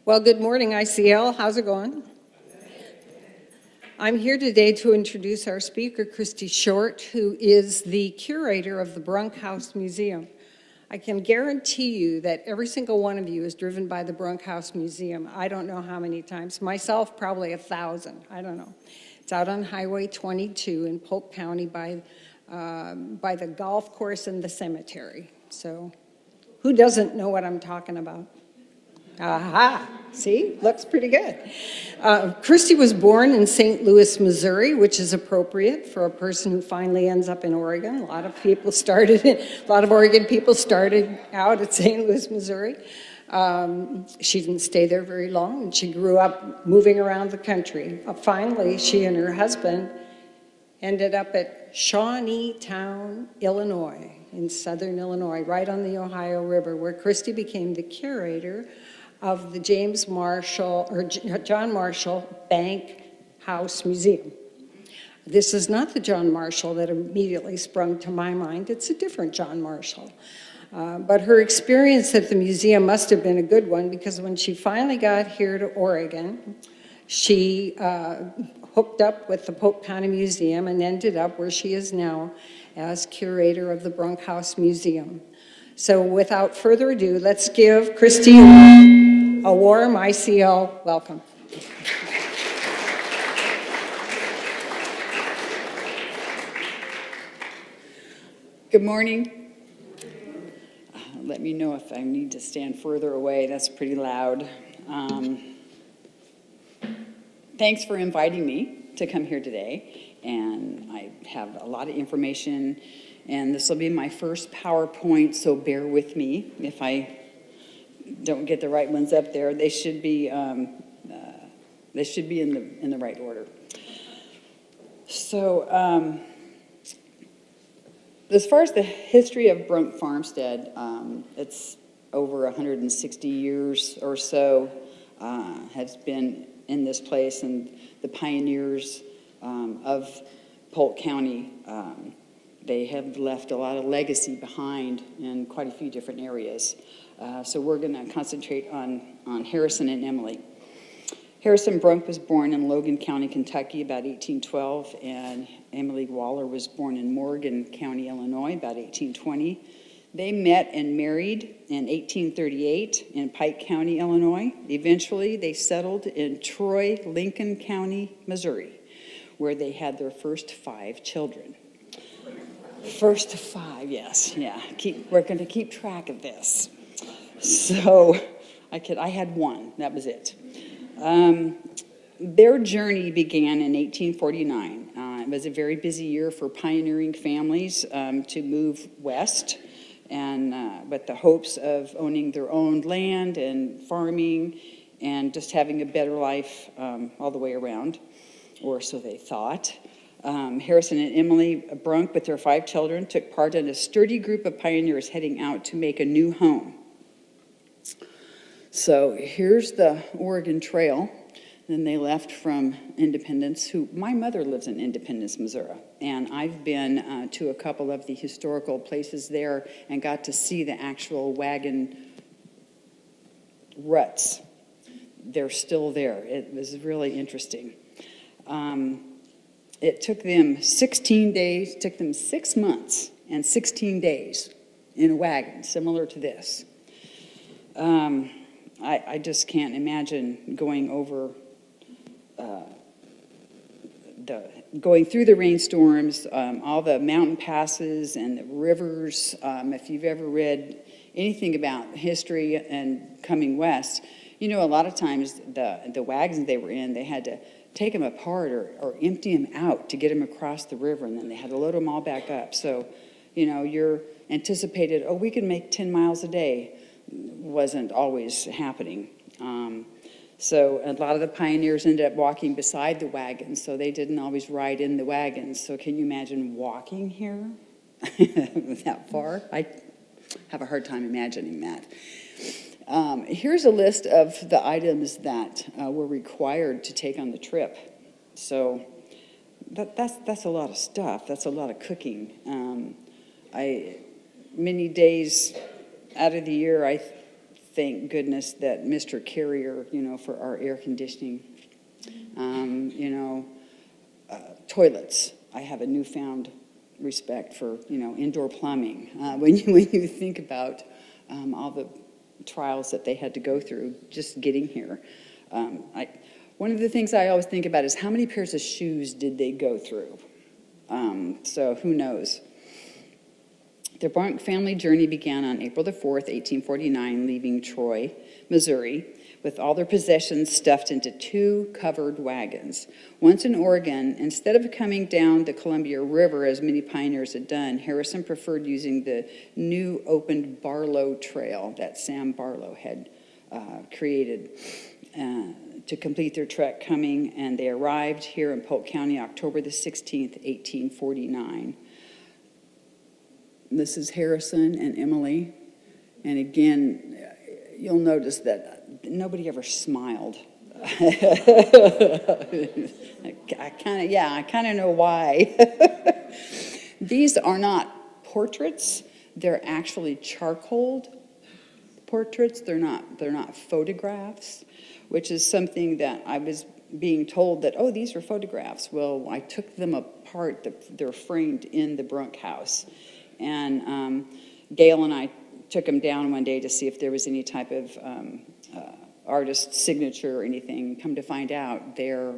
Well, good morning, ICL. How's it going? I'm here today to introduce our speaker, Christy Short, who is the curator of the Brunk House Museum. I can guarantee you that every single one of you is driven by the Brunk House Museum. I don't know how many times. Myself, probably 1,000. I don't know. It's out on Highway 22 in Polk County by the golf course and the cemetery. So who doesn't know what I'm talking about? Aha, see, looks pretty good. Christy was born in St. Louis, Missouri, which is appropriate for a person who finally ends up in Oregon. A lot of Oregon people started out at St. Louis, Missouri. She didn't stay there very long, and she grew up moving around the country. Finally, she and her husband ended up at Shawneetown, Illinois, in southern Illinois, right on the Ohio River, where Christy became the curator of the John Marshall Bank House Museum. This is not the John Marshall that immediately sprung to my mind. It's a different John Marshall. But her experience at the museum must have been a good one, because when she finally got here to Oregon, she hooked up with the Polk County Museum and ended up where she is now as curator of the Brunk House Museum. So without further ado, let's give Christy a warm ICL welcome. Good morning. Let me know if I need to stand further away. That's pretty loud. Thanks for inviting me to come here today. And I have a lot of information, and this will be my first PowerPoint, so bear with me if I don't get the right ones up there. They should be in the right order. So as far as the history of Brunk Farmstead, it's over 160 years or so has been in this place, and the pioneers of Polk County, they have left a lot of legacy behind in quite a few different areas. So we're going to concentrate on Harrison and Emily. Harrison Brunk was born in Logan County, Kentucky, about 1812, and Emily Waller was born in Morgan County, Illinois, about 1820. They met and married in 1838 in Pike County, Illinois. Eventually, they settled in Troy, Lincoln County, Missouri, where they had their first 5 children. First 5, yes, yeah. We're going to keep track of this. So I had 1, that was it. Their journey began in 1849. It was a very busy year for pioneering families to move west, and with the hopes of owning their own land and farming and just having a better life all the way around, or so they thought. Harrison and Emily Brunk, with their 5 children, took part in a sturdy group of pioneers heading out to make a new home. So here's the Oregon Trail. Then they left from Independence, my mother lives in Independence, Missouri, and I've been to a couple of the historical places there and got to see the actual wagon ruts. They're still there. It was really interesting. It took them 16 days, took them 6 months and 16 days in a wagon, similar to this. I just can't imagine going over, going through the rainstorms, all the mountain passes and the rivers. If you've ever read anything about history and coming west, you know a lot of times the wagons they were in, they had to take them apart or empty them out to get them across the river, and then they had to load them all back up. So, you know, you're anticipated, we can make 10 miles a day. Wasn't always happening. So a lot of the pioneers ended up walking beside the wagons, so they didn't always ride in the wagons. So can you imagine walking here that far? I have a hard time imagining that. Here's a list of the items that were required to take on the trip. So that's a lot of stuff. That's a lot of cooking. Many days out of the year, I thank goodness that Mr. Carrier, for our air conditioning, toilets. I have a newfound respect for, indoor plumbing. When you think about all the trials that they had to go through just getting here. One of the things I always think about is how many pairs of shoes did they go through? So who knows? The Brunk family journey began on April the 4th, 1849, leaving Troy, Missouri, with all their possessions stuffed into 2 covered wagons. Once in Oregon, instead of coming down the Columbia River as many pioneers had done, Harrison preferred using the new opened Barlow Trail that Sam Barlow had created to complete their trek coming, and they arrived here in Polk County October the 16th, 1849. This is Harrison and Emily, and again, you'll notice that nobody ever smiled. I kind of know why. These are not portraits; they're actually charcoaled portraits. They're not photographs, which is something that I was being told that, oh, these are photographs. Well, I took them apart. They're framed in the Brunk house, and Gail and I took them down one day to see if there was any type of artist signature or anything. Come to find out, they're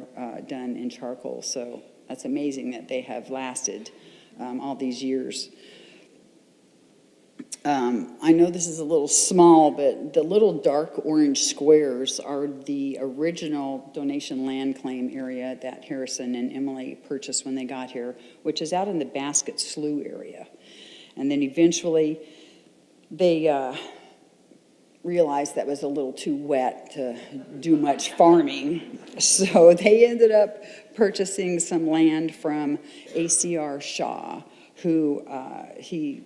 done in charcoal. So that's amazing that they have lasted all these years. I know this is a little small, but the little dark orange squares are the original donation land claim area that Harrison and Emily purchased when they got here, which is out in the Basket Slough area. And then eventually they realized that was a little too wet to do much farming. So they ended up purchasing some land from A.C.R. Shaw, who he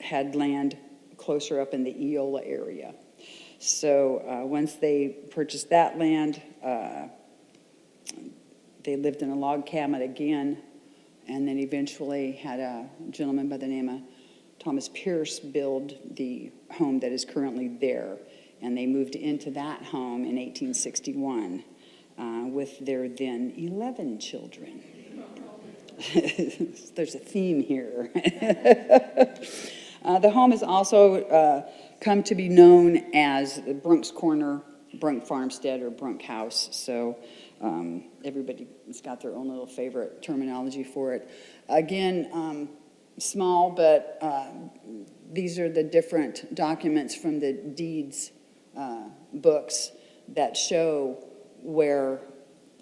had land closer up in the Eola area. So once they purchased that land, they lived in a log cabin again, and then eventually had a gentleman by the name of Thomas Pierce build the home that is currently there. And they moved into that home in 1861 with their then 11 children. There's a theme here. The home has also come to be known as the Brunk's Corner, Brunk Farmstead, or Brunk House. So everybody's got their own little favorite terminology for it. Again, small, but these are the different documents from the deeds books that show where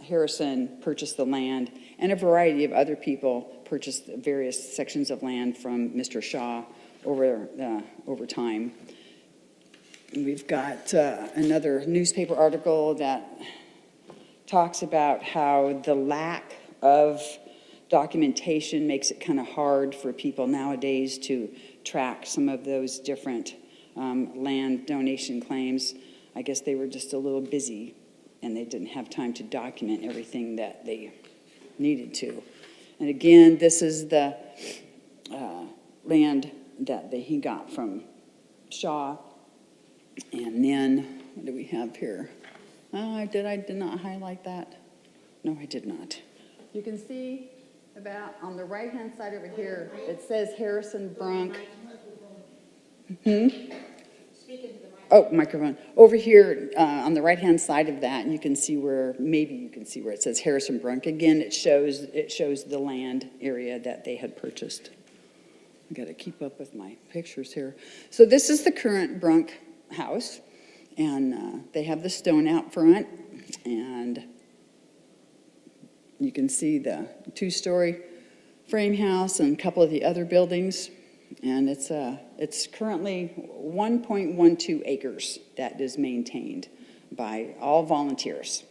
Harrison purchased the land, and a variety of other people purchased various sections of land from Mr. Shaw over time. We've got another newspaper article that talks about how the lack of documentation makes it kind of hard for people nowadays to track some of those different land donation claims. I guess they were just a little busy and they didn't have time to document everything that they needed to. And again, this is the land that he got from Shaw. And then, what do we have here? Oh, I did not highlight that. No, I did not. You can see about on the right-hand side over here, it says Harrison Brunk. Oh, microphone. Over here on the right-hand side of that, you can see where, maybe you can see where it says Harrison Brunk. Again, it shows the land area that they had purchased. I got to keep up with my pictures here. So this is the current Brunk house, and they have the stone out front, and you can see the 2-story frame house and a couple of the other buildings. And it's currently 1.12 acres that is maintained by all volunteers.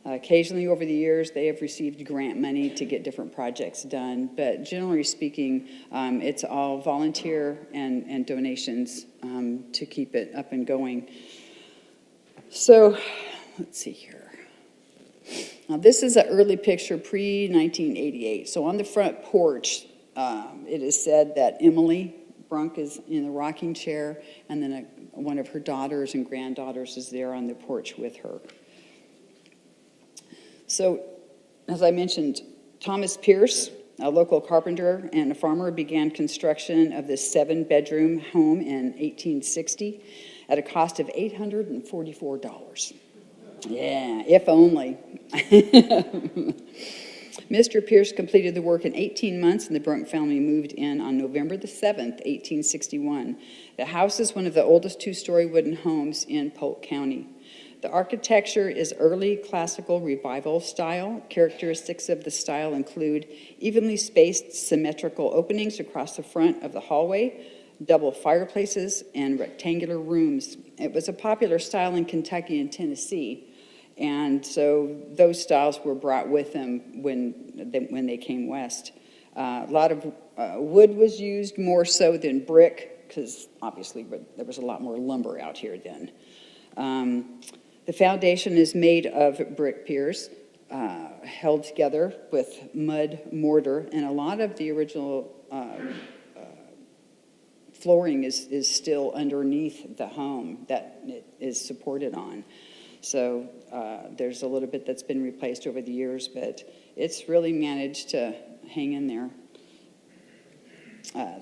Occasionally over the years, they have received grant money to get different projects done, but generally speaking, it's all volunteer and donations to keep it up and going. So, let's see here. Now, this is an early picture pre-1988. So on the front porch, it is said that Emily Brunk is in a rocking chair, and then one of her daughters and granddaughters is there on the porch with her. So, as I mentioned, Thomas Pierce, a local carpenter and a farmer, began construction of this 7-bedroom home in 1860 at a cost of $844. Yeah, if only. Mr. Pierce completed the work in 18 months, and the Brunk family moved in on November the 7th, 1861. The house is one of the oldest 2-story wooden homes in Polk County. The architecture is early classical revival style. Characteristics of the style include evenly spaced symmetrical openings across the front of the hallway, double fireplaces, and rectangular rooms. It was a popular style in Kentucky and Tennessee, and so those styles were brought with them when they came west. A lot of wood was used, more so than brick, because obviously there was a lot more lumber out here then. The foundation is made of brick piers, held together with mud mortar, and a lot of the original flooring is still underneath the home that it is supported on. So there's a little bit that's been replaced over the years, but it's really managed to hang in there.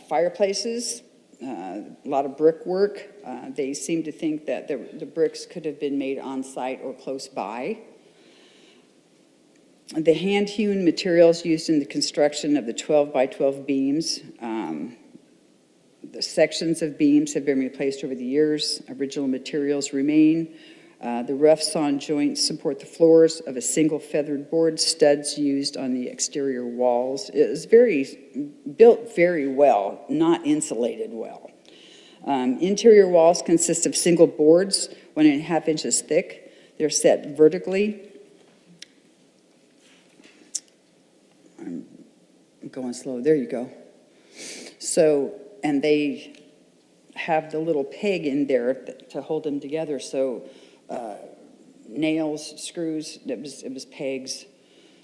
Fireplaces, a lot of brickwork. They seem to think that the bricks could have been made on site or close by. The hand-hewn materials used in the construction of the 12 by 12 beams. The sections of beams have been replaced over the years. Original materials remain. The rough sawn joints support the floors of a single feathered board. Studs used on the exterior walls. It is built very well, not insulated well. Interior walls consist of single boards, 1.5 inches thick. They're set vertically. I'm going slow. There you go. So, and they have the little peg in there to hold them together. So nails, screws, it was pegs.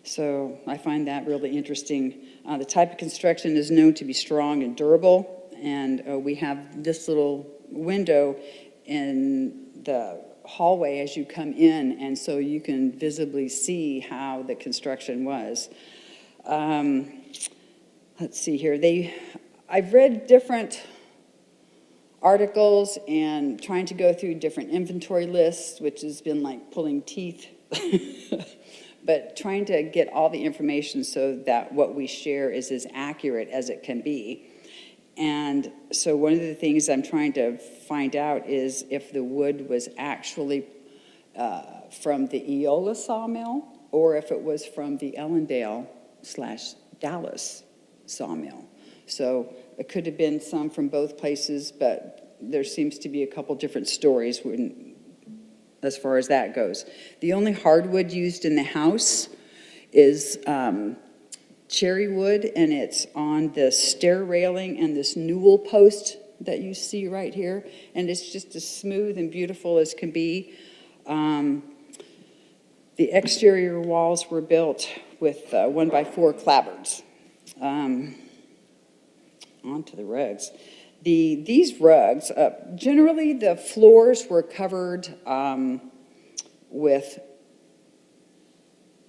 So I find that really interesting. The type of construction is known to be strong and durable, and we have this little window in the hallway as you come in, and so you can visibly see how the construction was. Let's see here. I've read different articles and trying to go through different inventory lists, which has been like pulling teeth, but trying to get all the information so that what we share is as accurate as it can be. And so one of the things I'm trying to find out is if the wood was actually from the Eola sawmill or if it was from the Ellendale/Dallas sawmill. So it could have been some from both places, but there seems to be a couple different stories as far as that goes. The only hardwood used in the house is cherry wood, and it's on the stair railing and this newel post that you see right here, and it's just as smooth and beautiful as can be. The exterior walls were built with 1x4 clapboards. Onto the rugs. These rugs, generally the floors were covered with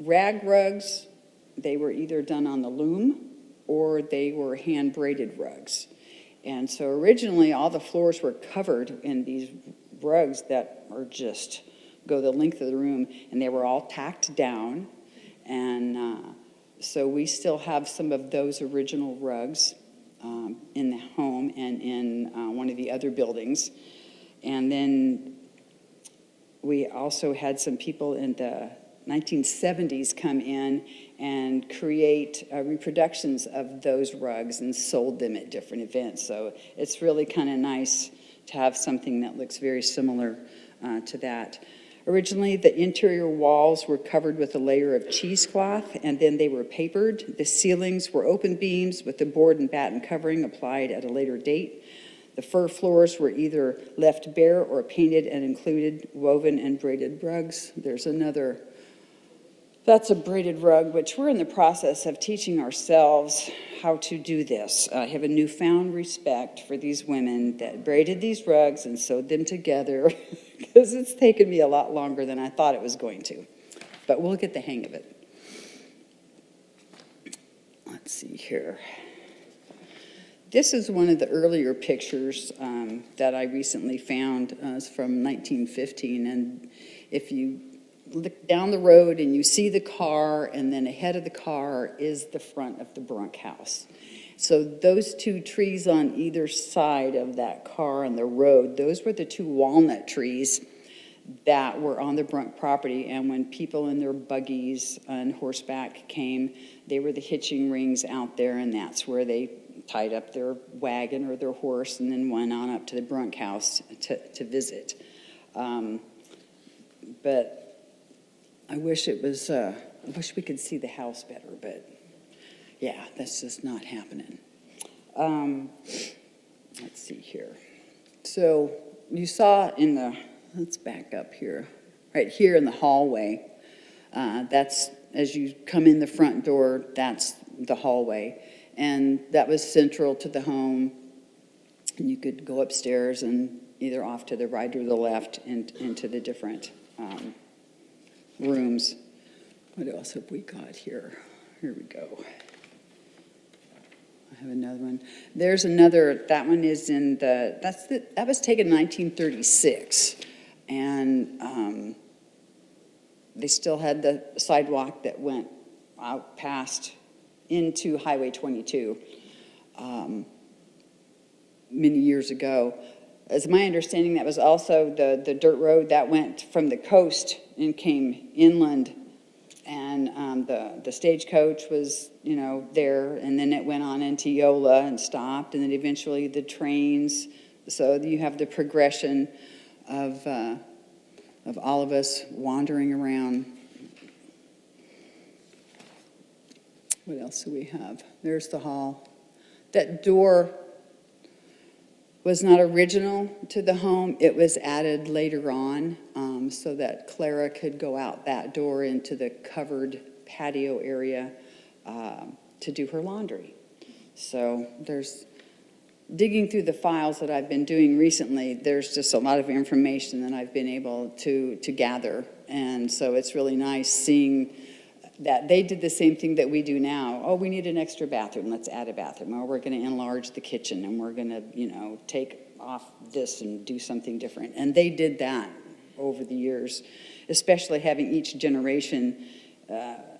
rag rugs. They were either done on the loom or they were hand braided rugs. And so originally all the floors were covered in these rugs that are just go the length of the room, and they were all tacked down. And so we still have some of those original rugs in the home and in one of the other buildings. And then we also had some people in the 1970s come in and create reproductions of those rugs and sold them at different events. So it's really kind of nice to have something that looks very similar to that. Originally, the interior walls were covered with a layer of cheesecloth, and then they were papered. The ceilings were open beams with the board and batten covering applied at a later date. The fir floors were either left bare or painted and included woven and braided rugs. There's another That's a braided rug, which we're in the process of teaching ourselves how to do this. I have a newfound respect for these women that braided these rugs and sewed them together because it's taken me a lot longer than I thought it was going to. But we'll get the hang of it. Let's see here. This is one of the earlier pictures that I recently found. It's from 1915, and if you look down the road and you see the car, and then ahead of the car is the front of the Brunk house. So those two trees on either side of that car on the road, those were the two walnut trees that were on the Brunk property. And when people in their buggies on horseback came, they were the hitching rings out there, and that's where they tied up their wagon or their horse and then went on up to the Brunk house to visit. But I wish it was, I wish we could see the house better, but yeah, that's just not happening. Let's see here. So you saw in the, let's back up here, right here in the hallway, that's, as you come in the front door, that's the hallway. And that was central to the home. And you could go upstairs and either off to the right or the left and into the different rooms. What else have we got here? Here we go. I have another one. There's another, that one is in the, that was taken in 1936. And they still had the sidewalk that went out past into Highway 22 many years ago. As my understanding, that was also the dirt road that went from the coast and came inland, and the stagecoach was, you know, there, and then it went on into Yola and stopped, and then eventually the trains. So you have the progression of all of us wandering around. What else do we have? There's the hall. That door was not original to the home. It was added later on so that Clara could go out that door into the covered patio area to do her laundry. So there's, digging through the files that I've been doing recently, there's just a lot of information that I've been able to gather. And so it's really nice seeing that they did the same thing that we do now. Oh, we need an extra bathroom, let's add a bathroom. Or we're going to enlarge the kitchen, and we're going to, you know, take off this and do something different. And they did that over the years, especially having each generation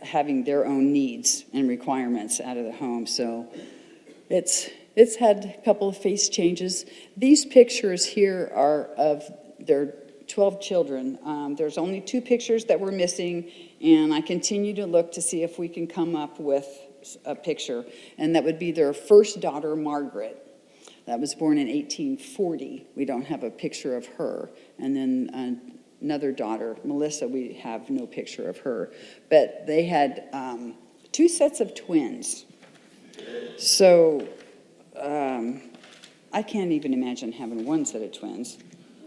having their own needs and requirements out of the home. So it's had a couple of face changes. These pictures here are of their 12 children. There's only 2 pictures that we're missing, and I continue to look to see if we can come up with a picture, and that would be their first daughter, Margaret. That was born in 1840. We don't have a picture of her. And then another daughter, Melissa, we have no picture of her. But they had 2 sets of twins. So I can't even imagine having 1 set of twins,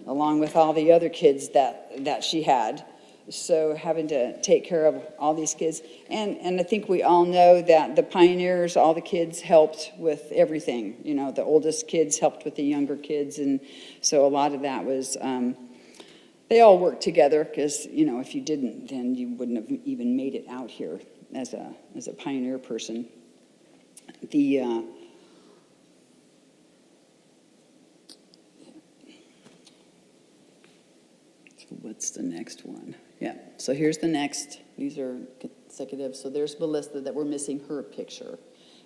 along with all the other kids that she had. So having to take care of all these kids. And I think we all know that the pioneers, all the kids helped with everything. You know, the oldest kids helped with the younger kids. And so a lot of that was, they all worked together because, you know, if you didn't, then you wouldn't have even made it out here as a pioneer person. What's the next one? Yeah, so here's the next. These are consecutive. So there's Melissa that we're missing her picture.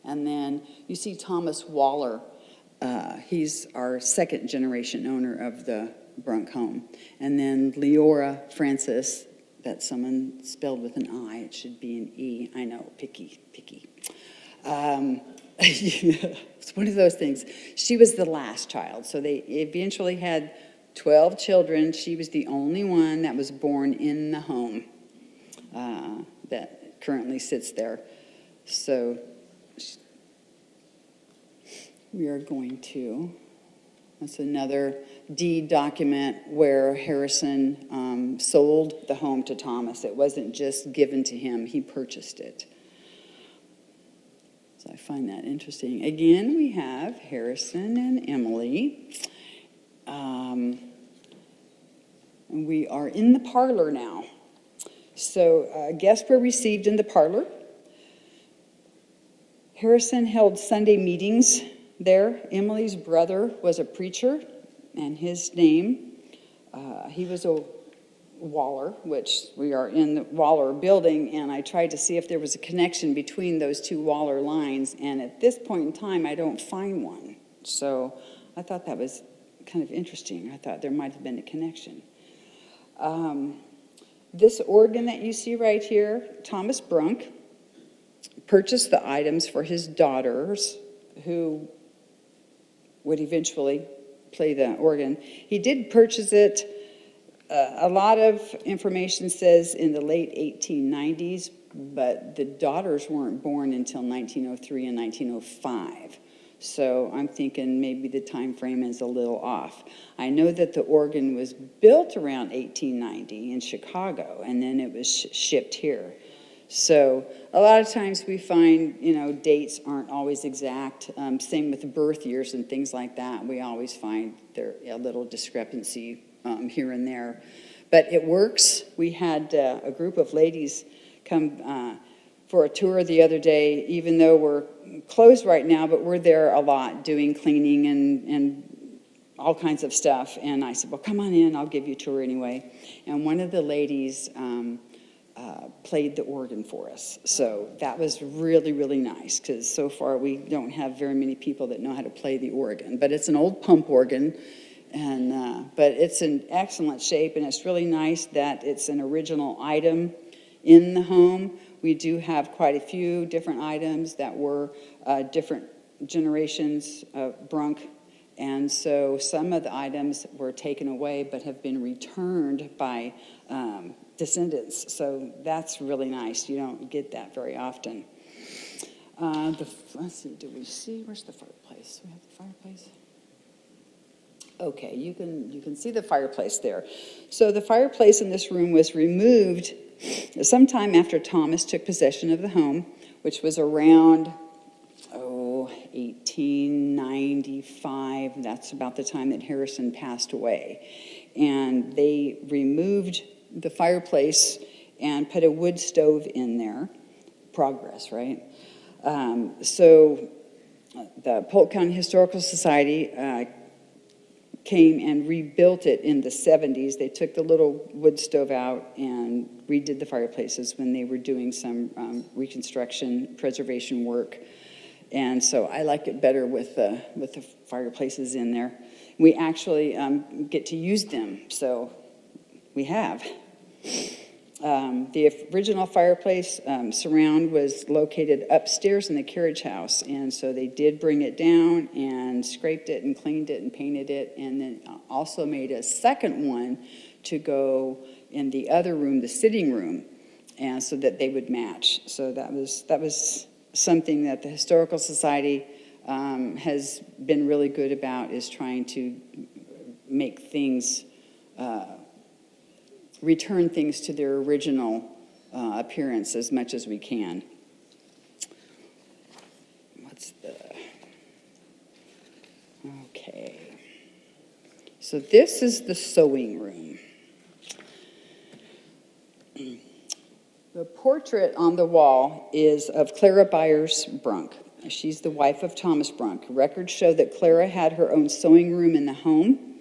And then you see Thomas Waller. He's our 2nd generation owner of the Brunk home. And then Leora Francis, that's someone spelled with an I. It should be an E. I know, picky. It's one of those things. She was the last child. So they eventually had 12 children. She was the only one that was born in the home that currently sits there. So we are going to That's another deed document where Harrison sold the home to Thomas. It wasn't just given to him, he purchased it. So I find that interesting. Again, we have Harrison and Emily. And we are in the parlor now. So guests were received in the parlor. Harrison held Sunday meetings there. Emily's brother was a preacher, and his name, he was a Waller, which we are in the Waller building, and I tried to see if there was a connection between those two Waller lines, and at this point in time, I don't find one. So I thought that was kind of interesting. I thought there might have been a connection. This organ that you see right here, Thomas Brunk purchased the items for his daughters, who would eventually play the organ. He did purchase it, a lot of information says in the late 1890s, but the daughters weren't born until 1903 and 1905. So I'm thinking maybe the time frame is a little off. I know that the organ was built around 1890 in Chicago, and then it was shipped here. So a lot of times we find, dates aren't always exact. Same with birth years and things like that. We always find there a little discrepancy here and there. But it works. We had a group of ladies come for a tour the other day, even though we're closed right now, but we're there a lot doing cleaning and all kinds of stuff. And I said, well, come on in, I'll give you a tour anyway. And one of the ladies played the organ for us. So that was really, really nice, because so far we don't have very many people that know how to play the organ. But it's an old pump organ, and but it's in excellent shape, and it's really nice that it's an original item in the home. We do have quite a few different items that were different generations of Brunk, and so some of the items were taken away but have been returned by descendants. So that's really nice. You don't get that very often. Let's see, do we see, where's the fireplace? We have the fireplace? Okay, you can see the fireplace there. So the fireplace in this room was removed sometime after Thomas took possession of the home, which was around 1895. That's about the time that Harrison passed away. And they removed the fireplace and put a wood stove in there. Progress, right? So the Polk County Historical Society came and rebuilt it in the 70s. They took the little wood stove out and redid the fireplaces when they were doing some reconstruction, preservation work. And so I like it better with the fireplaces in there. We actually get to use them, so we have. The original fireplace surround was located upstairs in the carriage house, and so they did bring it down and scraped it and cleaned it and painted it, and then also made a second one to go in the other room, the sitting room, and so that they would match. So that was something that the Historical Society has been really good about, is trying to make things return things to their original appearance as much as we can. Okay. So this is the sewing room. The portrait on the wall is of Clara Byers Brunk. She's the wife of Thomas Brunk. Records show that Clara had her own sewing room in the home.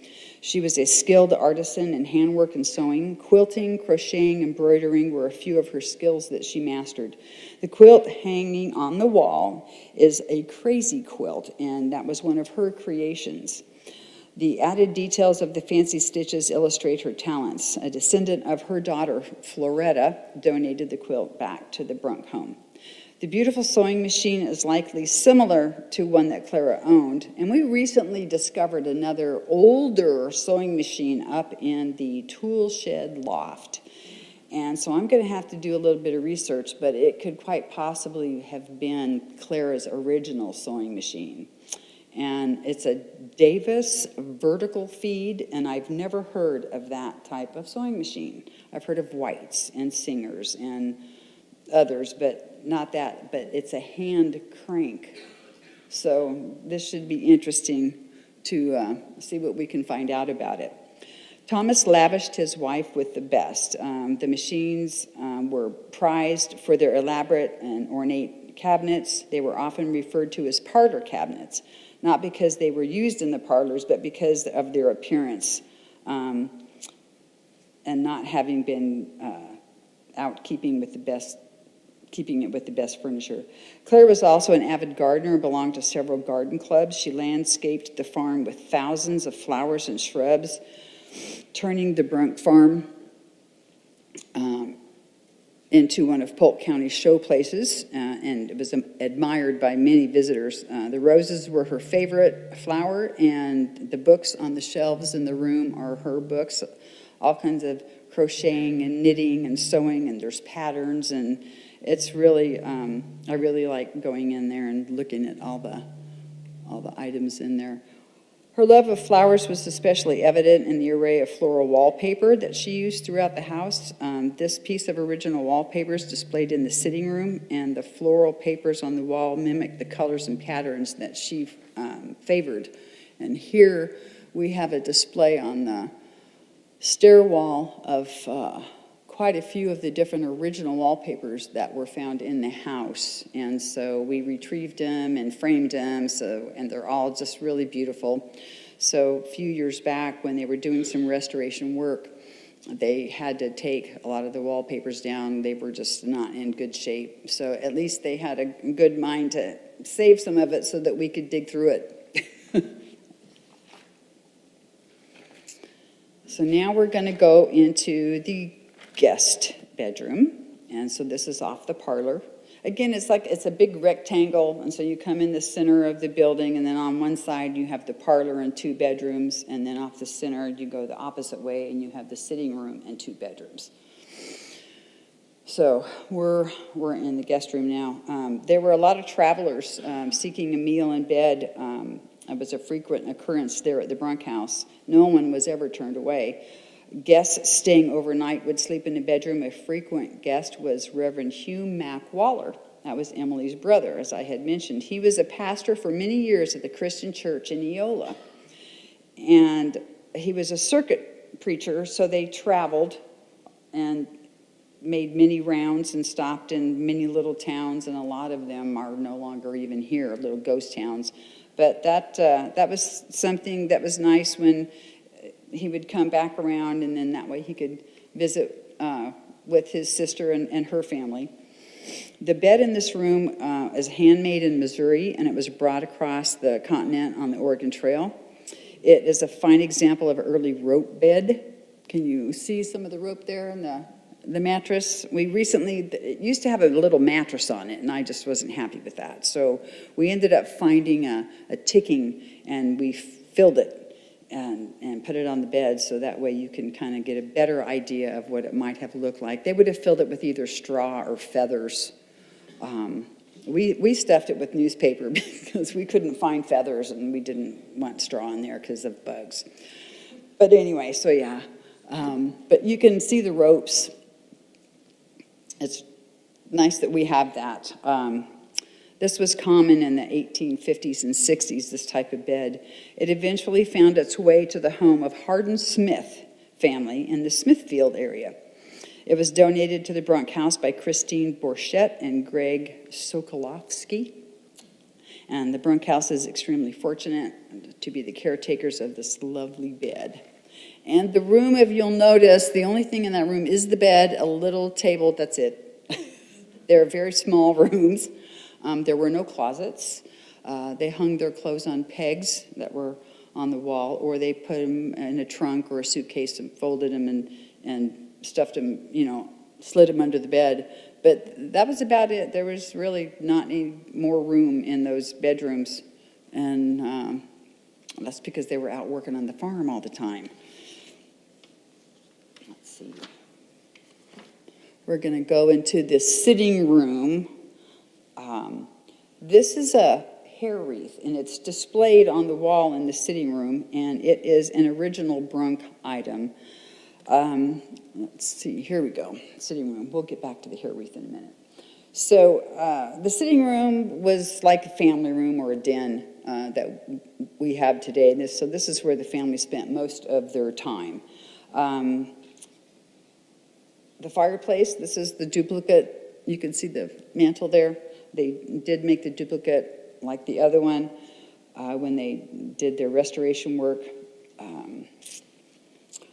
She was a skilled artisan in handwork and sewing. Quilting, crocheting, embroidering were a few of her skills that she mastered. The quilt hanging on the wall is a crazy quilt, and that was one of her creations. The added details of the fancy stitches illustrate her talents. A descendant of her daughter, Floretta, donated the quilt back to the Brunk home. The beautiful sewing machine is likely similar to one that Clara owned, and we recently discovered another older sewing machine up in the tool shed loft. And so I'm going to have to do a little bit of research, but it could quite possibly have been Clara's original sewing machine. And it's a Davis vertical feed, and I've never heard of that type of sewing machine. I've heard of White's and Singer's and others, but not that. But it's a hand crank. So this should be interesting to see what we can find out about it. Thomas lavished his wife with the best. The machines were prized for their elaborate and ornate cabinets. They were often referred to as parlor cabinets, not because they were used in the parlors, but because of their appearance and not having been out keeping it with the best furniture. Claire was also an avid gardener, belonged to several garden clubs. She landscaped the farm with thousands of flowers and shrubs, turning the Brunk farm into one of Polk County's show places, and it was admired by many visitors. The roses were her favorite flower, and the books on the shelves in the room are her books, all kinds of crocheting and knitting and sewing, and there's patterns, and it's really, I really like going in there and looking at all the items in there. Her love of flowers was especially evident in the array of floral wallpaper that she used throughout the house. This piece of original wallpaper is displayed in the sitting room, and the floral papers on the wall mimic the colors and patterns that she favored. And here we have a display on the stair wall of quite a few of the different original wallpapers that were found in the house. And so we retrieved them and framed them, and they're all just really beautiful. So a few years back, when they were doing some restoration work, they had to take a lot of the wallpapers down. They were just not in good shape. So at least they had a good mind to save some of it so that we could dig through it. So now we're going to go into the guest bedroom, and so this is off the parlor. Again, it's a big rectangle, and so you come in the center of the building, and then on one side you have the parlor and 2 bedrooms, and then off the center you go the opposite way and you have the sitting room and 2 bedrooms. So we're in the guest room now. There were a lot of travelers seeking a meal in bed. It was a frequent occurrence there at the Brunk house. No one was ever turned away. Guests staying overnight would sleep in the bedroom. A frequent guest was Reverend Hugh Mack Waller. That was Emily's brother, as I had mentioned. He was a pastor for many years at the Christian church in Eola. And he was a circuit preacher, so they traveled and made many rounds and stopped in many little towns, and a lot of them are no longer even here, little ghost towns. But that was something that was nice when he would come back around, and then that way he could visit with his sister and her family. The bed in this room is handmade in Missouri, and it was brought across the continent on the Oregon Trail. It is a fine example of early rope bed. Can you see some of the rope there in the mattress? It used to have a little mattress on it, and I just wasn't happy with that. So we ended up finding a ticking, and we filled it and put it on the bed, so that way you can kind of get a better idea of what it might have looked like. They would have filled it with either straw or feathers. We stuffed it with newspaper because we couldn't find feathers, and we didn't want straw in there because of bugs. But anyway, so yeah. But you can see the ropes. It's nice that we have that. This was common in the 1850s and 60s, this type of bed. It eventually found its way to the home of Hardin Smith family in the Smithfield area. It was donated to the Brunk house by Christine Borchette and Greg Sokolowski. And the Brunk house is extremely fortunate to be the caretakers of this lovely bed. And the room, if you'll notice, the only thing in that room is the bed, a little table, that's it. They're very small rooms. There were no closets. They hung their clothes on pegs that were on the wall, or they put them in a trunk or a suitcase and folded them and stuffed them, slid them under the bed. But that was about it. There was really not any more room in those bedrooms. And that's because they were out working on the farm all the time. Let's see. We're going to go into the sitting room. This is a hair wreath, and it's displayed on the wall in the sitting room, and it is an original Brunk item. Let's see, here we go, sitting room. We'll get back to the hair wreath in a minute. So the sitting room was like a family room or a den that we have today. So this is where the family spent most of their time. The fireplace, this is the duplicate. You can see the mantle there. They did make the duplicate like the other one when they did their restoration work.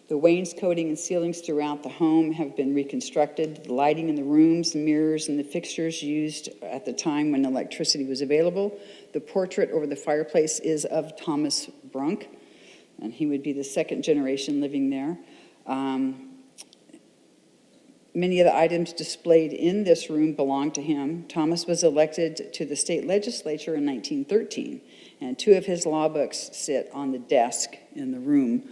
The wainscoting and ceilings throughout the home have been reconstructed. The lighting in the rooms, the mirrors, and the fixtures used at the time when electricity was available. The portrait over the fireplace is of Thomas Brunk, and he would be the second generation living there. Many of the items displayed in this room belong to him. Thomas was elected to the state legislature in 1913, and 2 of his law books sit on the desk in the room.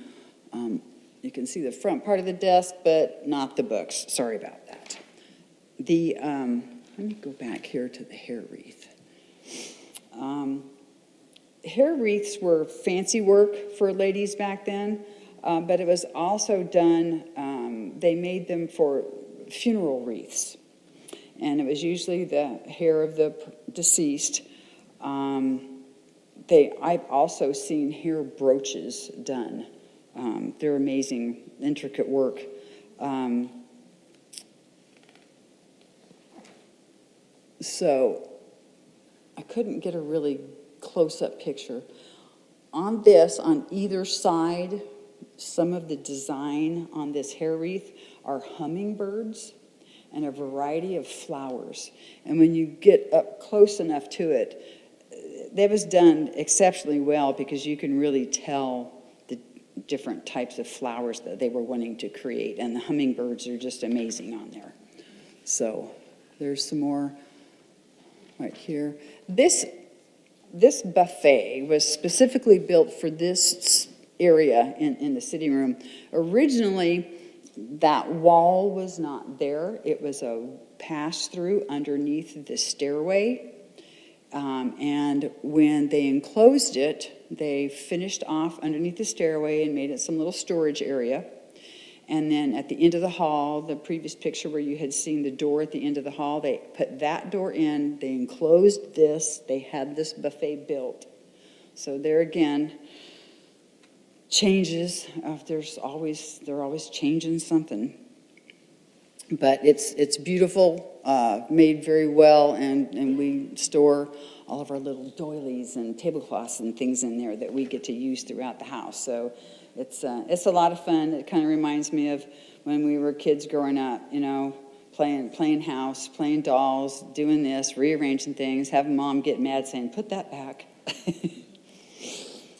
You can see the front part of the desk, but not the books. Sorry about that. Let me go back here to the hair wreath. Hair wreaths were fancy work for ladies back then, but it was also done, they made them for funeral wreaths. And it was usually the hair of the deceased. I've also seen hair brooches done. They're amazing, intricate work. So I couldn't get a really close-up picture. On this, on either side, some of the design on this hair wreath are hummingbirds and a variety of flowers. And when you get up close enough to it, that was done exceptionally well because you can really tell the different types of flowers that they were wanting to create. And the hummingbirds are just amazing on there. So there's some more right here. This buffet was specifically built for this area in the sitting room. Originally, that wall was not there. It was a pass-through underneath the stairway. And when they enclosed it, they finished off underneath the stairway and made it some little storage area. And then at the end of the hall, the previous picture where you had seen the door at the end of the hall, they put that door in, they enclosed this, they had this buffet built. So there again, changes, they're always changing something. But it's beautiful, made very well, and we store all of our little doilies and tablecloths and things in there that we get to use throughout the house. So it's a lot of fun. It kind of reminds me of when we were kids growing up, you know, playing house, playing dolls, doing this, rearranging things, having mom get mad saying, "Put that back."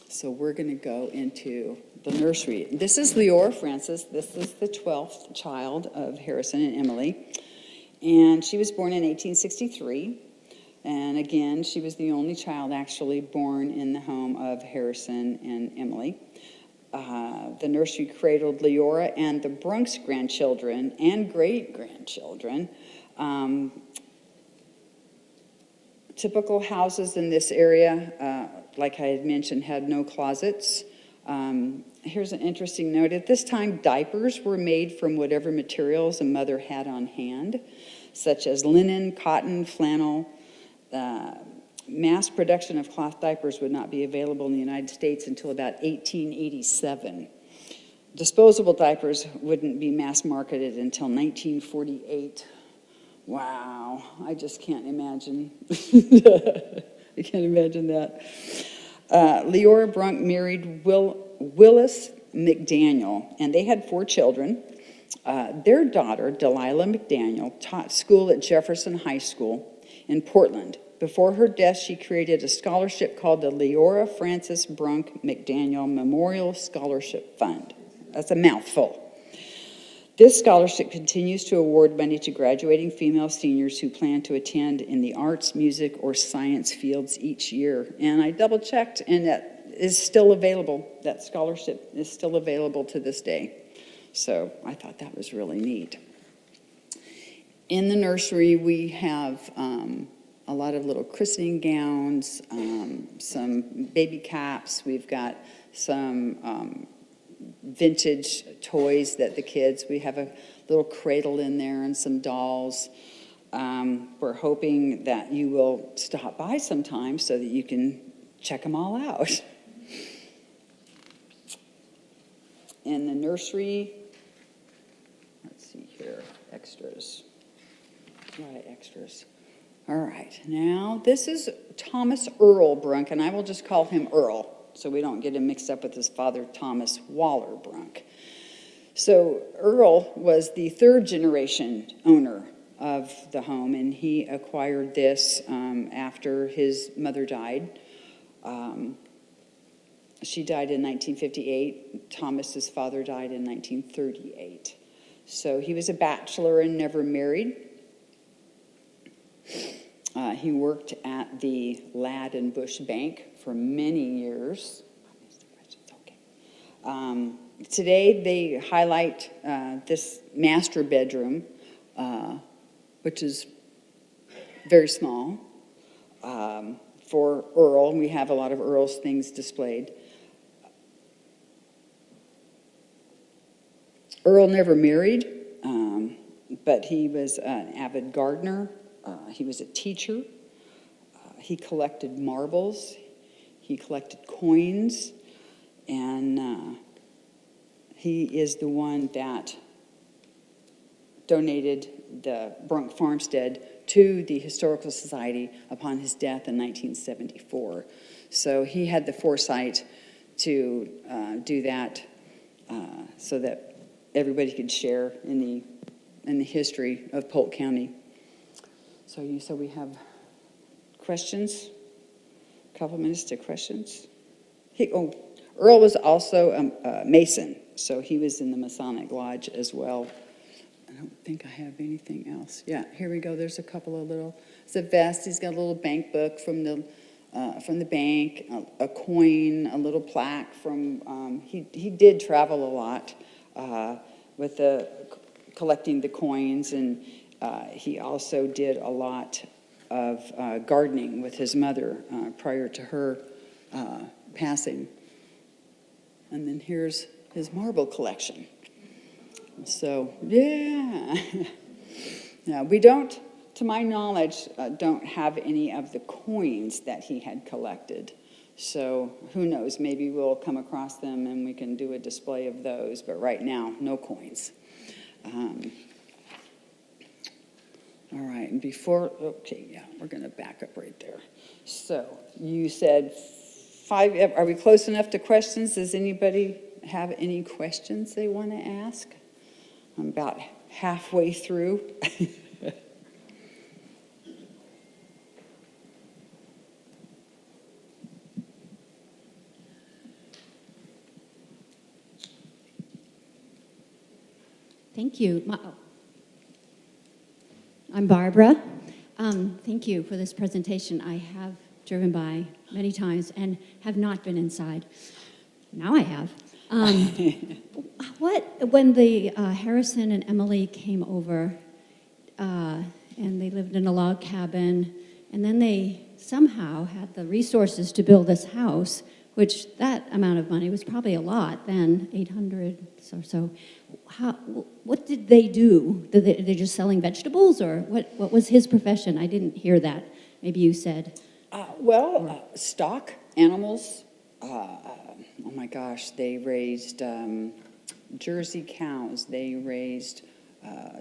So we're going to go into the nursery. This is Leora Francis. This is the 12th child of Harrison and Emily. And she was born in 1863. And again, she was the only child actually born in the home of Harrison and Emily. The nursery cradled Leora and the Brunk's grandchildren and great-grandchildren. Typical houses in this area, like I had mentioned, had no closets. Here's an interesting note. At this time, diapers were made from whatever materials a mother had on hand, such as linen, cotton, flannel. Mass production of cloth diapers would not be available in the United States until about 1887. Disposable diapers wouldn't be mass marketed until 1948. Wow, I just can't imagine. I can't imagine that. Leora Brunk married Willis McDaniel, and they had 4 children. Their daughter, Delilah McDaniel, taught school at Jefferson High School in Portland. Before her death, she created a scholarship called the Leora Francis Brunk McDaniel Memorial Scholarship Fund. That's a mouthful. This scholarship continues to award money to graduating female seniors who plan to attend in the arts, music, or science fields each year. And I double-checked, and that is still available. That scholarship is still available to this day. So I thought that was really neat. In the nursery, we have a a lot of little christening gowns, some baby caps. We've got some vintage toys that the kids, we have a little cradle in there and some dolls. We're hoping that you will stop by sometime so that you can check them all out. In the nursery, let's see here, extras. Right, extras. All right, now this is Thomas Earl Brunk, and I will just call him Earl so we don't get him mixed up with his father, Thomas Waller Brunk. So Earl was the third generation owner of the home, and he acquired this after his mother died. She died in 1958. Thomas's father died in 1938. So he was a bachelor and never married. He worked at the Ladd and Bush Bank for many years. Today they highlight this master bedroom, which is very small. For Earl, we have a lot of Earl's things displayed. Earl never married, but he was an avid gardener. He was a teacher. He collected marbles. He collected coins. And he is the one that donated the Brunk Farmstead to the Historical Society upon his death in 1974. So he had the foresight to do that so that everybody could share in the history of Polk County. So you said we have questions? A couple minutes to questions. Earl was also a Mason, so he was in the Masonic Lodge as well. I don't think I have anything else. Yeah, here we go. There's a couple of little. It's a vest. He's got a little bank book from the bank, a coin, a little plaque from. He did travel a lot with collecting the coins, and he also did a lot of gardening with his mother prior to her passing. And then here's his marble collection. So, yeah. Now, we don't, to my knowledge, don't have any of the coins that he had collected. So, who knows, maybe we'll come across them and we can do a display of those. But right now, no coins. All right, and we're going to back up right there. So, you said 5, are we close enough to questions? Does anybody have any questions they want to ask? I'm about halfway through. Thank you. I'm Barbara. Thank you for this presentation. I have driven by many times and have not been inside. Now I have. When the Harrison and Emily came over and they lived in a log cabin, and then they somehow had the resources to build this house, which that amount of money was probably a lot then, 800 or so. What did they do? They're just selling vegetables, or what was his profession? I didn't hear that. Maybe you said. Stock animals. Oh my gosh, they raised Jersey cows. They raised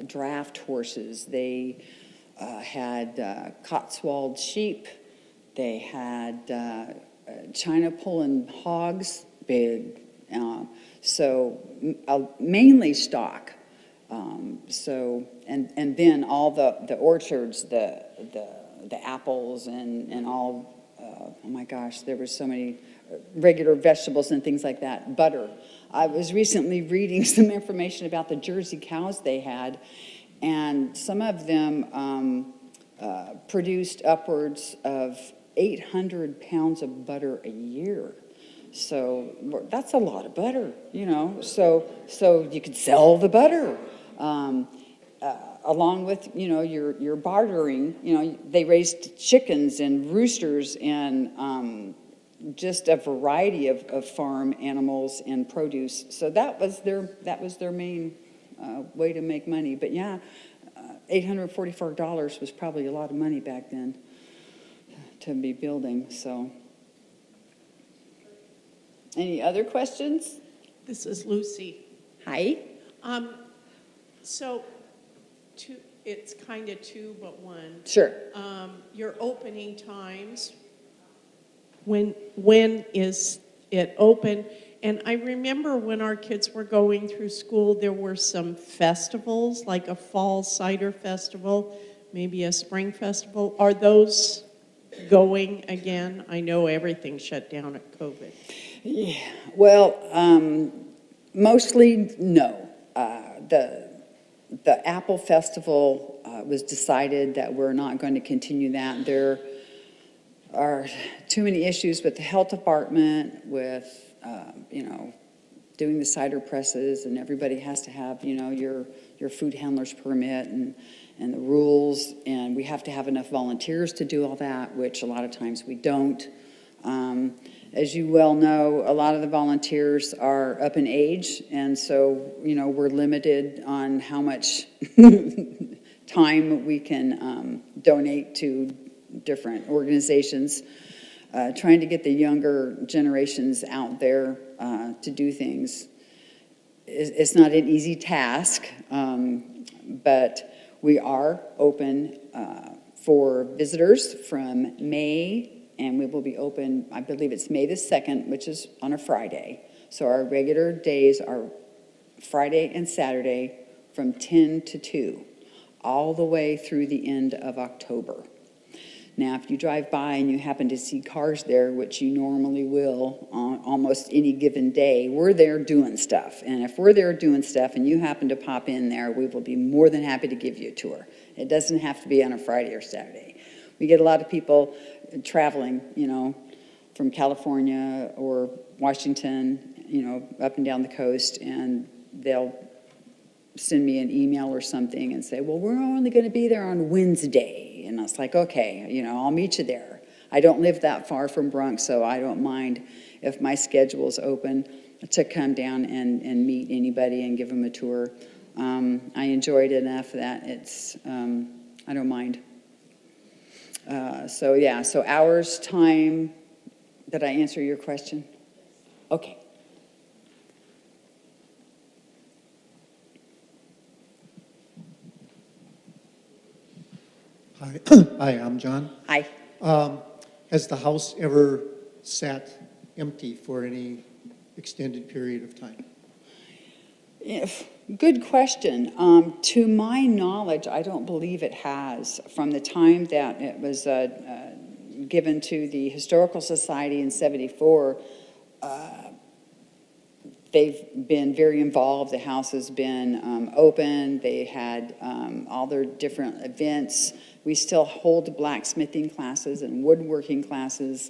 draft horses. They had Cotswold sheep. They had China pulling hogs, big. So mainly stock. And then all the orchards, the apples and all. Oh my gosh, there were so many regular vegetables and things like that. Butter. I was recently reading some information about the Jersey cows they had, and some of them produced upwards of 800 pounds of butter a year. So that's a lot of butter, you know. So you could sell the butter. along with, your bartering, they raised chickens and roosters and just a variety of farm animals and produce. So that was their main way to make money. But yeah, $844 was probably a lot of money back then to be building. So, any other questions? This is Lucy. Hi. So, it's kind of two, but one. Sure. Your opening times. When is it open? And I remember when our kids were going through school, there were some festivals, like a fall cider festival, maybe a spring festival. Are those going again? I know everything shut down at COVID. Yeah. Well, mostly no. The Apple Festival was decided that we're not going to continue that. There are too many issues with the health department, with doing the cider presses, and everybody has to have your food handler's permit and the rules, and we have to have enough volunteers to do all that, which a lot of times we don't. As you well know, a lot of the volunteers are up in age, and so we're limited on how much time we can donate to different organizations, trying to get the younger generations out there to do things. It's not an easy task, but we are open for visitors from May, and we will be open, I believe it's May the 2nd, which is on a Friday. So our regular days are Friday and Saturday from 10 to 2, all the way through the end of October. Now, if you drive by and you happen to see cars there, which you normally will on almost any given day, we're there doing stuff. And if we're there doing stuff and you happen to pop in there, we will be more than happy to give you a tour. It doesn't have to be on a Friday or Saturday. We get a lot of people traveling, from California or Washington, up and down the coast, and they'll send me an email or something and say, well, we're only going to be there on Wednesday. And I was like, okay, I'll meet you there. I don't live that far from Brunk, so I don't mind if my schedule's open to come down and meet anybody and give them a tour. I enjoyed it enough that it's, I don't mind. So hours, time, did I answer your question? Okay. Hi, hi, I'm John. Hi. Has the house ever sat empty for any extended period of time? Good question. To my knowledge, I don't believe it has. From the time that it was given to the Historical Society in '74, they've been very involved. The house has been open. They had all their different events. We still hold blacksmithing classes and woodworking classes.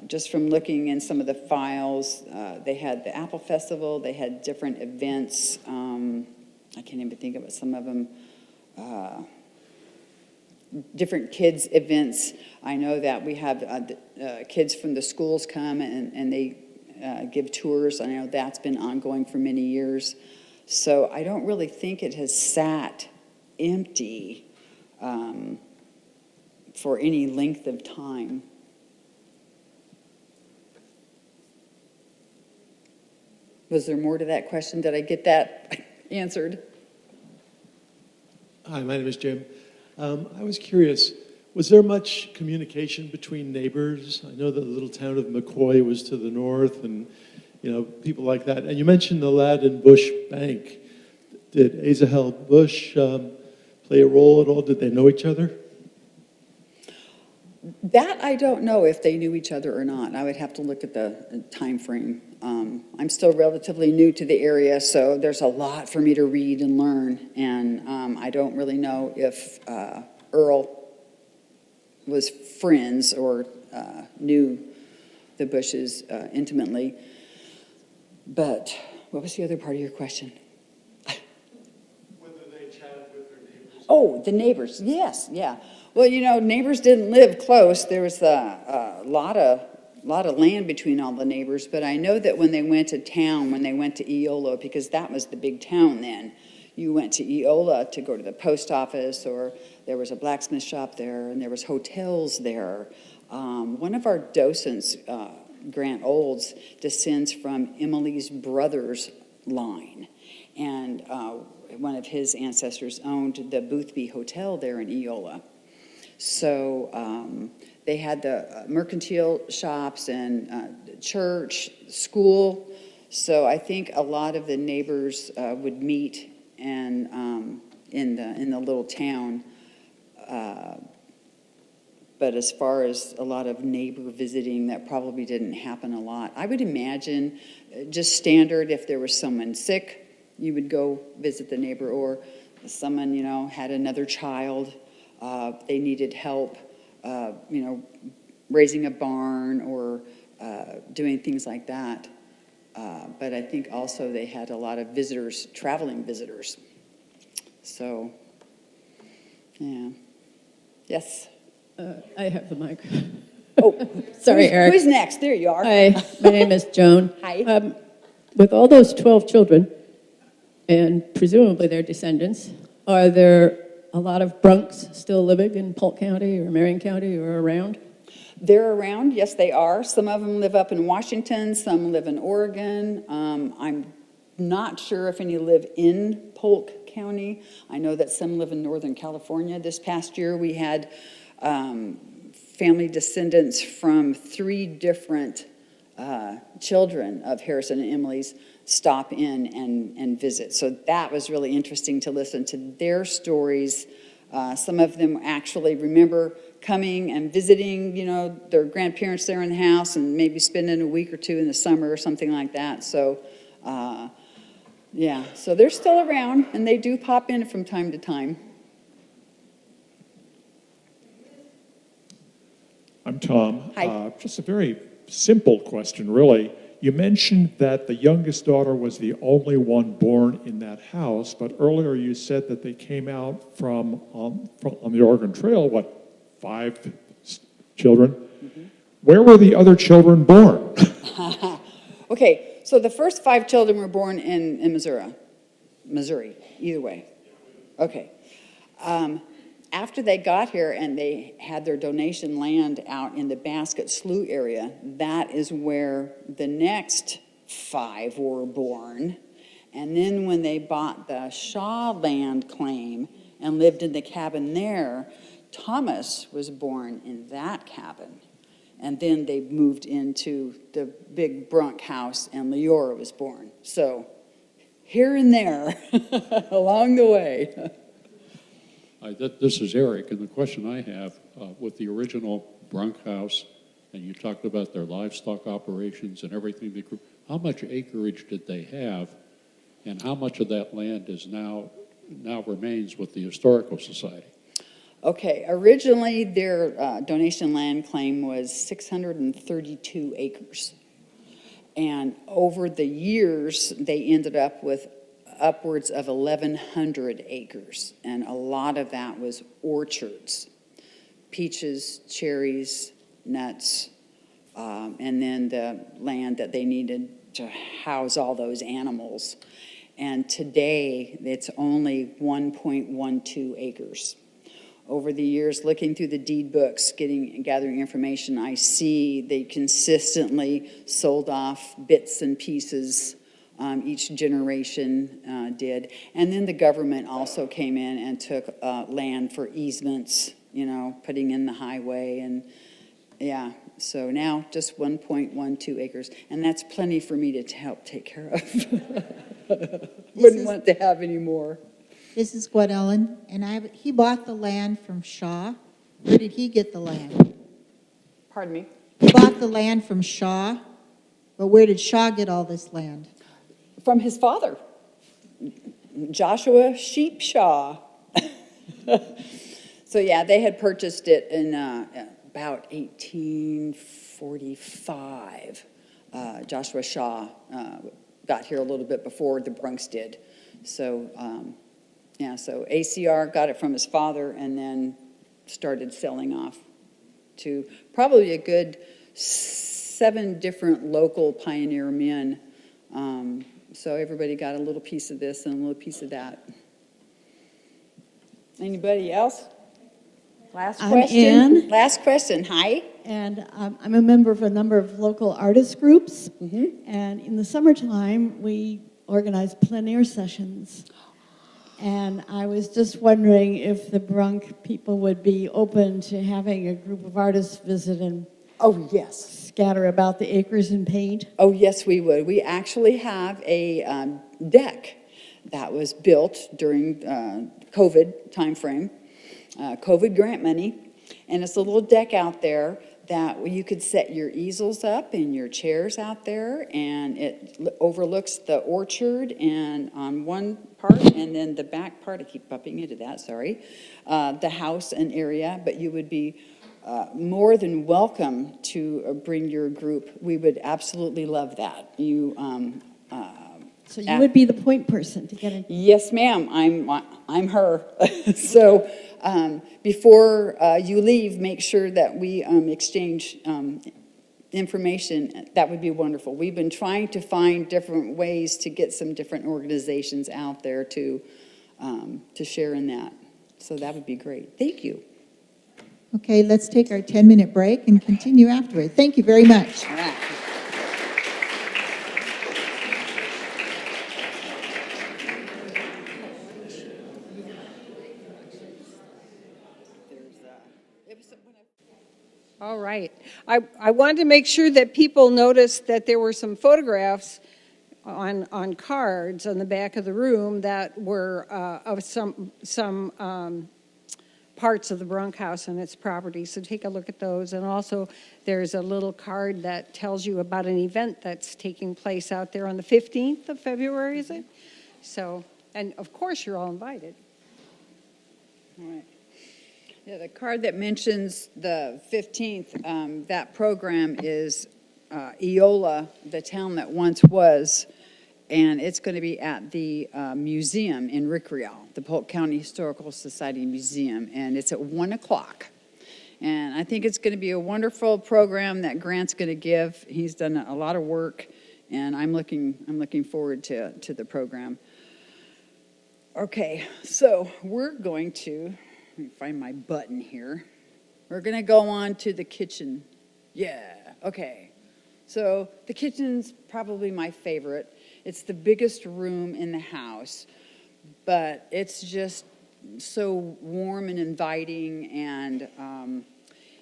Just from looking in some of the files, they had the Apple Festival. They had different events. I can't even think of it. Some of them, different kids' events. I know that we have kids from the schools come and they give tours. I know that's been ongoing for many years. So I don't really think it has sat empty for any length of time. Was there more to that question? Did I get that answered? Hi, my name is Jim. I was curious, was there much communication between neighbors? I know that the little town of McCoy was to the north and, people like that. And you mentioned the Aladdin Bush Bank. Did Asahel Bush play a role at all? Did they know each other? That I don't know if they knew each other or not. I would have to look at the time frame. I'm still relatively new to the area, so there's a lot for me to read and learn. And I don't really know if Earl was friends or knew the Bushes intimately. But what was the other part of your question? Whether Oh, the neighbors, yes, yeah. Well, neighbors didn't live close. There was a lot of land between all the neighbors, but I know that when they went to town, when they went to Eola, because that was the big town then, you went to Eola to go to the post office, or there was a blacksmith shop there, and there was hotels there. One of our docents, Grant Olds, descends from Emily's brother's line, and one of his ancestors owned the Boothby Hotel there in Eola. So they had the mercantile shops and church, school. So I think a lot of the neighbors would meet and in the little town. But as far as a lot of neighbor visiting, that probably didn't happen a lot. I would imagine just standard, if there was someone sick, you would go visit the neighbor, or someone, had another child, they needed help, raising a barn or doing things like that. But I think also they had a lot of visitors, traveling visitors. So, yeah. Yes? I have the mic. Oh, Sorry, Eric. Who's next? There you are. Hi, my name is Joan. Hi. With all those 12 children, and presumably their descendants, are there a lot of Brunks still living in Polk County or Marion County or around? They're around, yes, they are. Some of them live up in Washington, some live in Oregon. I'm not sure if any live in Polk County. I know that some live in Northern California. This past year, we had family descendants from 3 different children of Harrison and Emily's stop in and visit. So that was really interesting to listen to their stories. Some of them actually remember coming and visiting, their grandparents there in the house and maybe spending a week or 2 in the summer or something like that. So, yeah, so they're still around, and they do pop in from time to time. I'm Tom. Hi. Just a very simple question, really. You mentioned that the youngest daughter was the only one born in that house, but earlier you said that they came out from on the Oregon Trail, 5 children? Mm-hmm. Where were the other children born? Okay, so the first 5 children were born in Missouri, either way. Okay. After they got here and they had their donation land out in the Basket Slough area, that is where the next 5 were born. And then when they bought the Shaw land claim and lived in the cabin there, Thomas was born in that cabin. And then they moved into the big Brunk house and Leora was born. So here and there along the way. This is Eric, and the question I have, with the original Brunk house, and you talked about their livestock operations and everything, how much acreage did they have, and how much of that land is now remains with the Historical Society? Okay, originally their donation land claim was 632 acres. And over the years, they ended up with upwards of 1,100 acres, and a lot of that was orchards, peaches, cherries, nuts, and then the land that they needed to house all those animals. And today, it's only 1.12 acres. Over the years, looking through the deed books, gathering information, I see they consistently sold off bits and pieces. Each generation did. And then the government also came in and took land for easements, putting in the highway. And yeah, so now just 1.12 acres. And that's plenty for me to help take care of. Wouldn't want to have any more. This is Gwen Ellen, and he bought the land from Shaw. Where did he get the land? Pardon me? He bought the land from Shaw, but where did Shaw get all this land? From his father, Joshua Sheepshaw. So yeah, they had purchased it in about 1845. Joshua Shaw got here a little bit before the Brunks did. So Yeah, so ACR got it from his father and then started selling off to probably a good 7 different local pioneer men. So everybody got a little piece of this and a little piece of that. Anybody else? Last I'm question. Ann. Last question. Hi. And I'm a member of a number of local artist groups. Mm-hmm. And in the summertime, we organize plein air sessions. And I was just wondering if the Brunk people would be open to having a group of artists visit and Oh, yes. scatter about the acres and paint. Oh, yes, we would. We actually have a deck that was built during COVID timeframe, COVID grant money, and it's a little deck out there that you could set your easels up and your chairs out there, and it overlooks the orchard and on one part, and then the back part, I keep bumping into that, sorry, the house and area, but you would be more than welcome to bring your group. We would absolutely love that. So you would be the point person to get in. Yes, ma'am. I'm her. So before you leave, make sure that we exchange information. That would be wonderful. We've been trying to find different ways to get some different organizations out there to share in that. So that would be great. Thank you. Okay, let's take our 10-minute break and continue afterward. Thank you very much. All right. All right. I wanted to make sure that people noticed that there were some photographs on cards on the back of the room that were of some parts of the Brunk House and its property. So take a look at those. And also there's a little card that tells you about an event that's taking place out there on the 15th of February, is it? So, and of course you're all invited. All right. Yeah, the card that mentions the 15th, that program is Eola, the town that once was, and it's going to be at the museum in Rickreall, the Polk County Historical Society Museum, and it's at 1 o'clock. And I think it's going to be a wonderful program that Grant's going to give. He's done a lot of work, and I'm looking forward to the program. Okay, so we're going to. Let me find my button here. We're going to go on to the kitchen. Yeah, okay. So the kitchen's probably my favorite. It's the biggest room in the house, but it's just so warm and inviting. And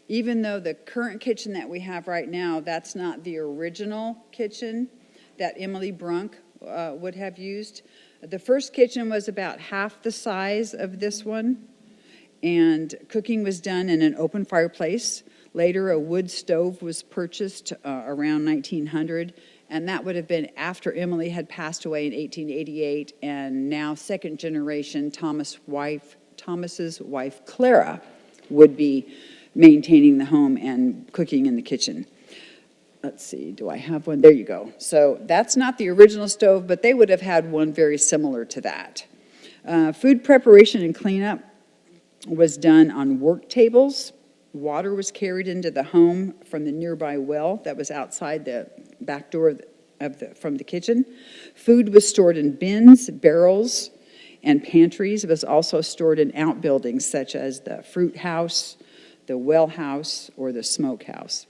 even though the current kitchen that we have right now, that's not the original kitchen that Emily Brunk would have used. The first kitchen was about half the size of this one. And cooking was done in an open fireplace. Later, a wood stove was purchased around 1900, and that would have been after Emily had passed away in 1888, and now second generation Thomas's wife, Clara, would be maintaining the home and cooking in the kitchen. Let's see, do I have one? There you go. So that's not the original stove, but they would have had one very similar to that. Food preparation and cleanup was done on work tables. Water was carried into the home from the nearby well that was outside the back door from the kitchen. Food was stored in bins, barrels, and pantries. It was also stored in outbuildings such as the fruit house, the well house, or the smoke house.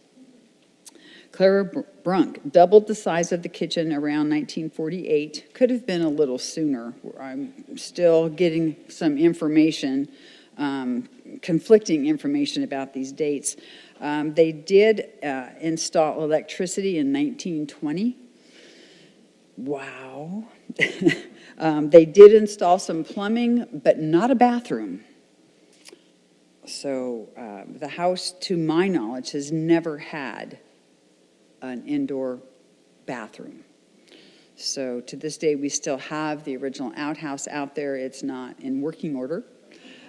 Clara Brunk doubled the size of the kitchen around 1948. Could have been a little sooner. I'm still getting some information, conflicting information about these dates. They did install electricity in 1920. Wow. They did install some plumbing, but not a bathroom. So the house, to my knowledge, has never had an indoor bathroom. So to this day, we still have the original outhouse out there. It's not in working order.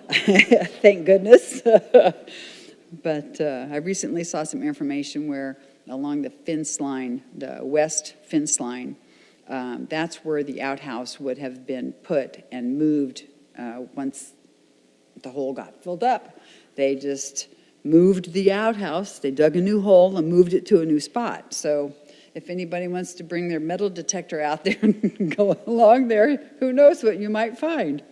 Thank goodness. But I recently saw some information where along the fence line, the west fence line, that's where the outhouse would have been put and moved once the hole got filled up, they just moved the outhouse. They dug a new hole and moved it to a new spot. So if anybody wants to bring their metal detector out there and go along there, who knows what you might find.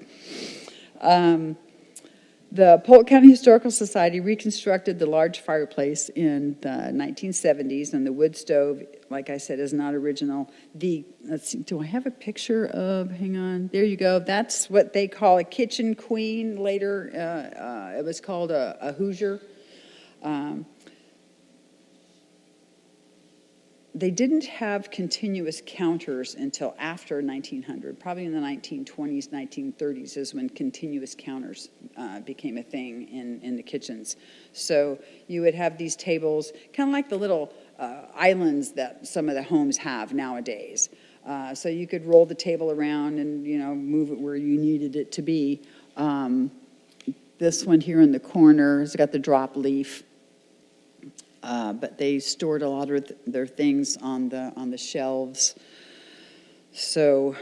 The Polk County Historical Society reconstructed the large fireplace in the 1970s, and the wood stove, like I said, is not original. Let's see, do I have a picture of, hang on, there you go. That's what they call a kitchen queen. Later, it was called a Hoosier. They didn't have continuous counters until after 1900. Probably in the 1920s, 1930s is when continuous counters became a thing in the kitchens. So you would have these tables, kind of like the little islands that some of the homes have nowadays. So you could roll the table around and, move it where you needed it to be. This one here in the corner has got the drop leaf. But they stored a lot of their things on the shelves. So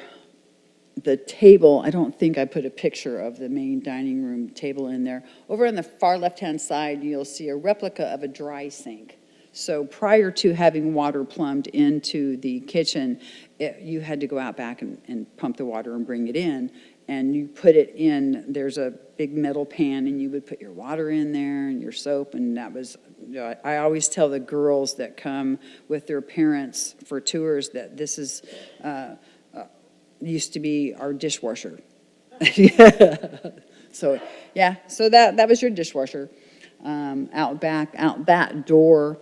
the table, I don't think I put a picture of the main dining room table in there. Over on the far left-hand side, you'll see a replica of a dry sink. So prior to having water plumbed into the kitchen, you had to go out back and pump the water and bring it in. And you put it in, there's a big metal pan, and you would put your water in there and your soap, and that was, I always tell the girls that come with their parents for tours that this is, used to be our dishwasher. So, yeah, so that was your dishwasher. Out back, out that door,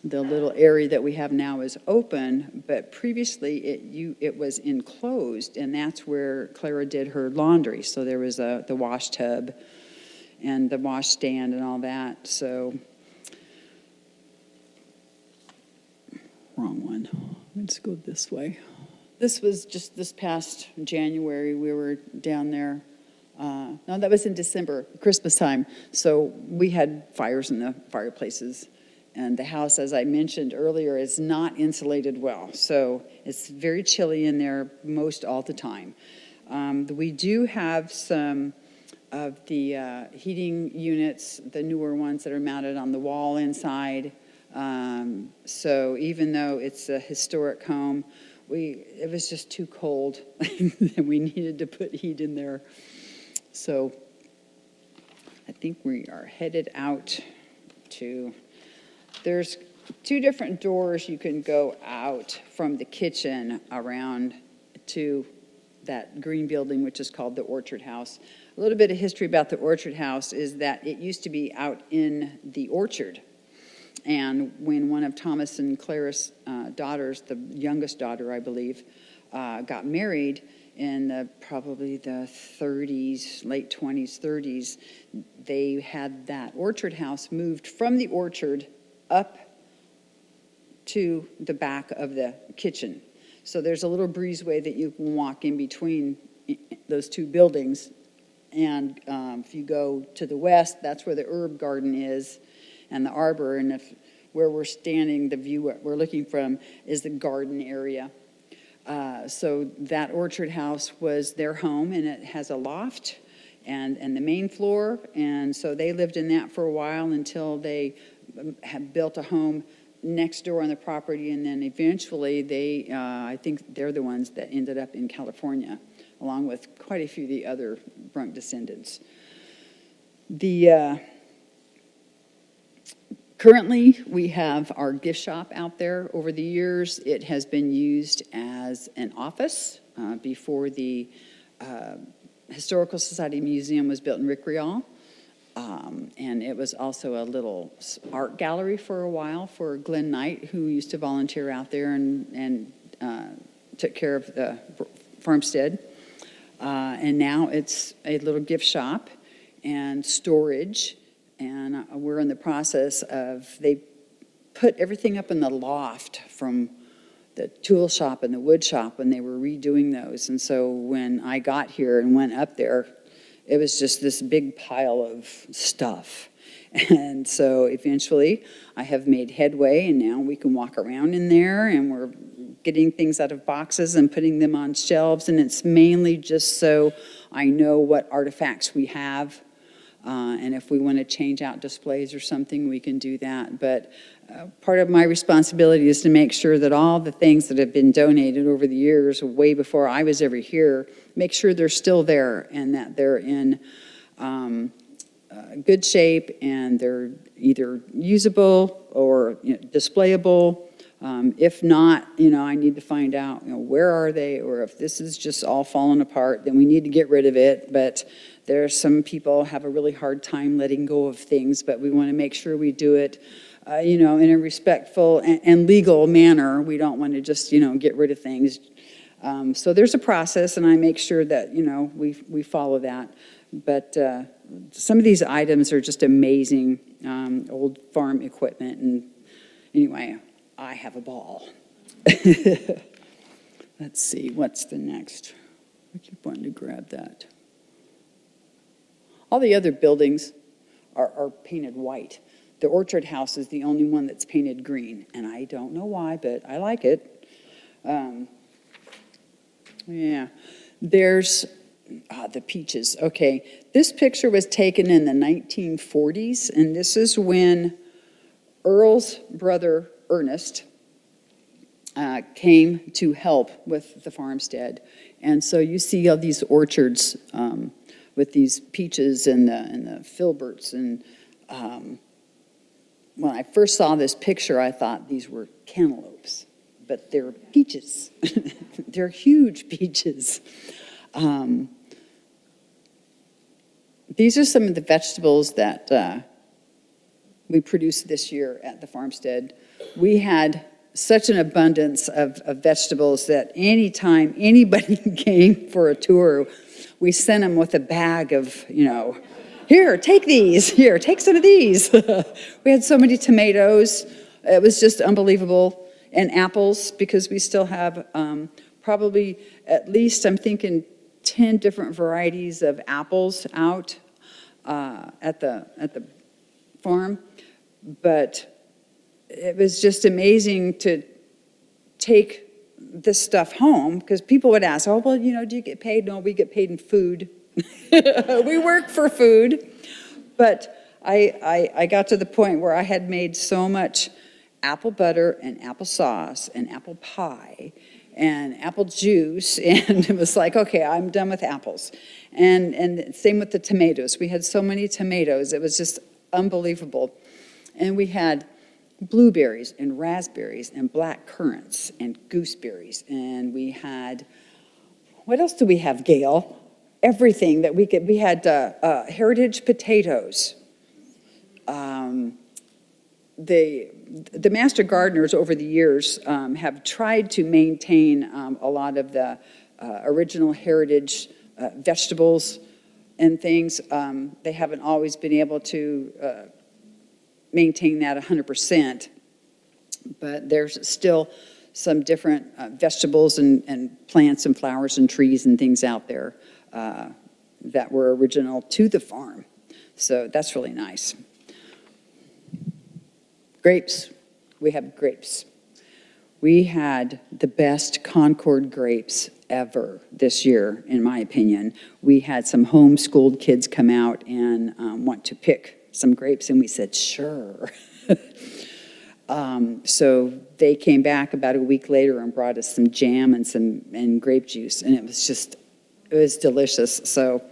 the little area that we have now is open, but previously it was enclosed, and that's where Clara did her laundry. So there was the wash tub and the wash stand and all that. So, wrong one. Let's go this way. This was just this past January. We were down there. No, that was in December, Christmas time. So we had fires in the fireplaces. And the house, as I mentioned earlier, is not insulated well. So it's very chilly in there most all the time. We do have some of the heating units, the newer ones that are mounted on the wall inside. So even though it's a historic home, it was just too cold and we needed to put heat in there. So I think we are headed out to... There's two different doors you can go out from the kitchen around to that green building, which is called the Orchard House. A little bit of history about the Orchard House is that it used to be out in the orchard. And when one of Thomas and Clara's daughters, the youngest daughter, I believe, got married in probably the 30s, late 20s, 30s, they had that Orchard House moved from the orchard up to the back of the kitchen. So there's a little breezeway that you can walk in between those two buildings. And if you go to the west, that's where the herb garden is and the arbor. And where we're standing, the view we're looking from is the garden area. So that Orchard House was their home, and it has a loft and the main floor. And so they lived in that for a while until they have built a home next door on the property, and then eventually they, I think they're the ones that ended up in California, along with quite a few of the other Brunk descendants. Currently, we have our gift shop out there. Over the years, it has been used as an office before the Historical Society Museum was built in Rickreall. And it was also a little art gallery for a while for Glenn Knight, who used to volunteer out there and took care of the farmstead. And now it's a little gift shop and storage. And we're in the process of, they put everything up in the loft from the tool shop and the wood shop when they were redoing those. And so when I got here and went up there, it was just this big pile of stuff. And so eventually I have made headway, and now we can walk around in there, and we're getting things out of boxes and putting them on shelves. And it's mainly just so I know what artifacts we have. And if we want to change out displays or something, we can do that. But part of my responsibility is to make sure that all the things that have been donated over the years, way before I was ever here, make sure they're still there and that they're in good shape and they're either usable or displayable. If not, I need to find out, where are they, or if this is just all falling apart, then we need to get rid of it. But there are some people have a really hard time letting go of things, but we want to make sure we do it, in a respectful and legal manner. We don't want to just, get rid of things. So there's a process, and I make sure that, we follow that. But some of these items are just amazing, old farm equipment. And anyway, I have a ball. Let's see, what's the next? I keep wanting to grab that. All the other buildings are painted white. The Orchard House is the only one that's painted green, and I don't know why, but I like it. Yeah, there's the peaches. Okay, this picture was taken in the 1940s, and this is when Earl's brother, Ernest, came to help with the farmstead. And so you see all these orchards with these peaches and the filberts. And when I first saw this picture, I thought these were cantaloupes, but they're peaches. They're huge peaches. These are some of the vegetables that we produced this year at the farmstead. We had such an abundance of vegetables that anytime anybody came for a tour, we sent them with a bag of, here, take these, here, take some of these. We had so many tomatoes. It was just unbelievable. And apples, because we still have probably at least, I'm thinking, 10 different varieties of apples out at the farm. But it was just amazing to take this stuff home, because people would ask, oh, well, do you get paid? No, we get paid in food. We work for food. But I got to the point where I had made so much apple butter and applesauce and apple pie and apple juice, and it was like, okay, I'm done with apples. And same with the tomatoes. We had so many tomatoes. It was just unbelievable. And we had blueberries and raspberries and black currants and gooseberries. And we had, what else do we have, Gail? Everything that we could. We had heritage potatoes. The master gardeners over the years have tried to maintain a lot of the original heritage vegetables and things. They haven't always been able to maintain that 100%, but there's still some different vegetables and plants and flowers and trees and things out there that were original to the farm. So that's really nice. Grapes. We have grapes. We had the best Concord grapes ever this year, in my opinion. We had some homeschooled kids come out and want to pick some grapes, and we said, sure. So they came back about a week later and brought us some jam and grape juice, and it was delicious. So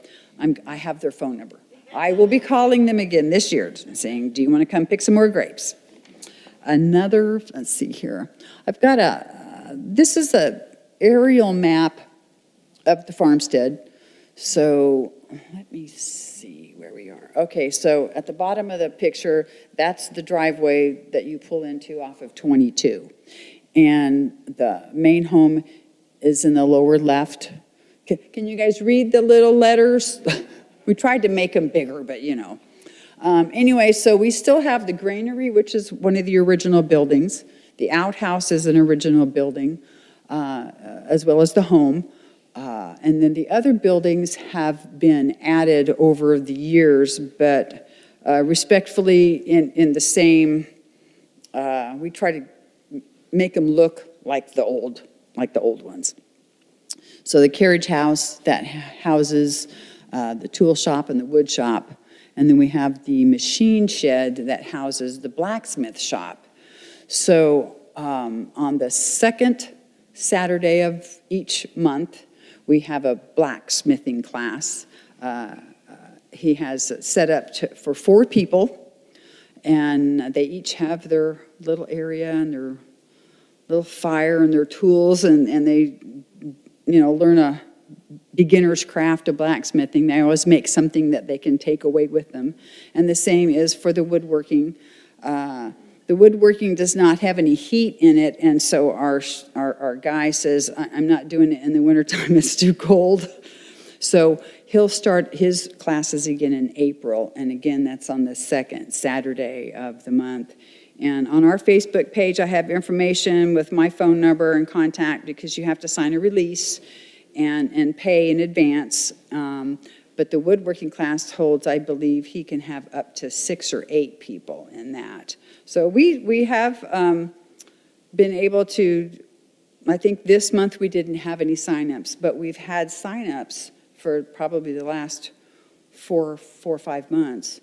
I have their phone number. I will be calling them again this year saying, do you want to come pick some more grapes? Let's see here. I've got this is an aerial map of the farmstead. So let me see where we are. Okay, so at the bottom of the picture, that's the driveway that you pull into off of 22. And the main home is in the lower left. Can you guys read the little letters? We tried to make them bigger, but Anyway, so we still have the granary, which is one of the original buildings. The outhouse is an original building, as well as the home. And then the other buildings have been added over the years, but respectfully in the same, we try to make them look like the old ones. So the carriage house that houses the tool shop and the wood shop. And then we have the machine shed that houses the blacksmith shop. So on the second Saturday of each month, we have a blacksmithing class. He has set up for 4 people, and they each have their little area and their little fire and their tools, and they, learn a beginner's craft of blacksmithing. They always make something that they can take away with them. And the same is for the woodworking. The woodworking does not have any heat in it, and so our guy says, I'm not doing it in the wintertime, it's too cold. So he'll start his classes again in April, and again, that's on the second Saturday of the month. And on our Facebook page, I have information with my phone number and contact, because you have to sign a release and pay in advance. But the woodworking class holds, I believe, he can have up to 6 or 8 people in that. So we have been able to, I think this month we didn't have any signups, but we've had signups for probably the last 4 or 5 months.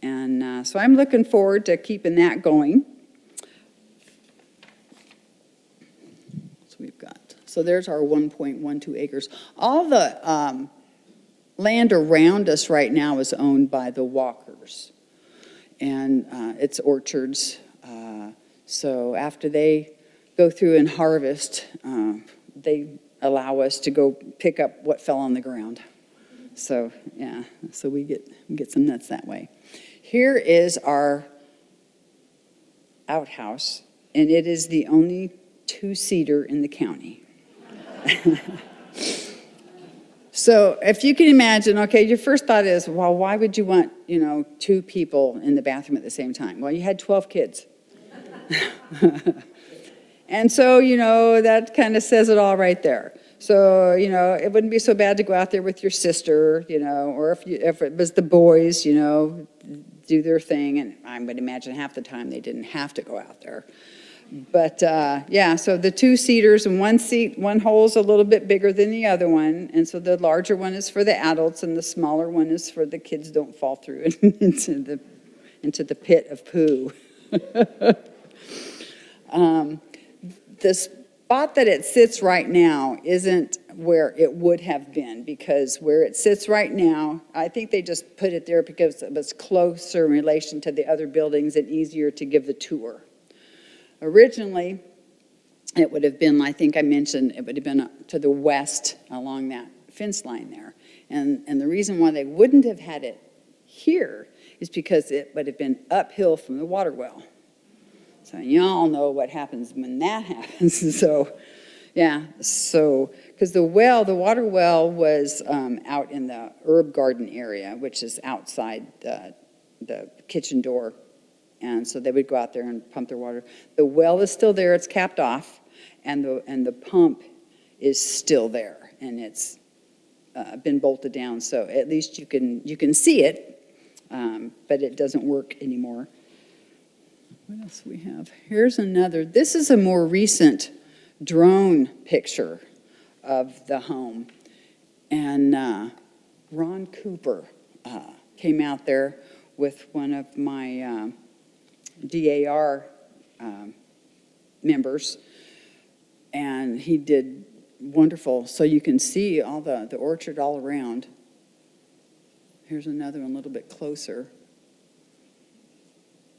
And so I'm looking forward to keeping that going. So we've got, so there's our 1.12 acres. All the land around us right now is owned by the Walkers, and it's orchards. So after they go through and harvest, they allow us to go pick up what fell on the ground. So yeah, so we get some nuts that way. Here is our outhouse, and it is the only 2-seater in the county. So if you can imagine, okay, your first thought is, well, why would you want, 2 people in the bathroom at the same time? Well, you had 12 kids. And so, that kind of says it all right there. So, it wouldn't be so bad to go out there with your sister, or if it was the boys, do their thing. And I would imagine half the time they didn't have to go out there. But yeah, so the 2-seaters, and one hole's a little bit bigger than the other one. And so the larger one is for the adults, and the smaller one is for the kids don't fall through into the pit of poo. The spot that it sits right now isn't where it would have been, because where it sits right now, I think they just put it there because it was closer in relation to the other buildings and easier to give the tour. Originally, it would have been, I think I mentioned, it would have been to the west along that fence line there. And the reason why they wouldn't have had it here is because it would have been uphill from the water well. So y'all know what happens when that happens. So, yeah, so, because the water well was out in the herb garden area, which is outside the kitchen door. And so they would go out there and pump their water. The well is still there, it's capped off, and the pump is still there, and it's been bolted down, so at least you can see it, but it doesn't work anymore. What else we have? Here's another. This is a more recent drone picture of the home, and Ron Cooper came out there with one of my DAR members, and he did wonderful. So you can see all the orchard all around. Here's another one a little bit closer.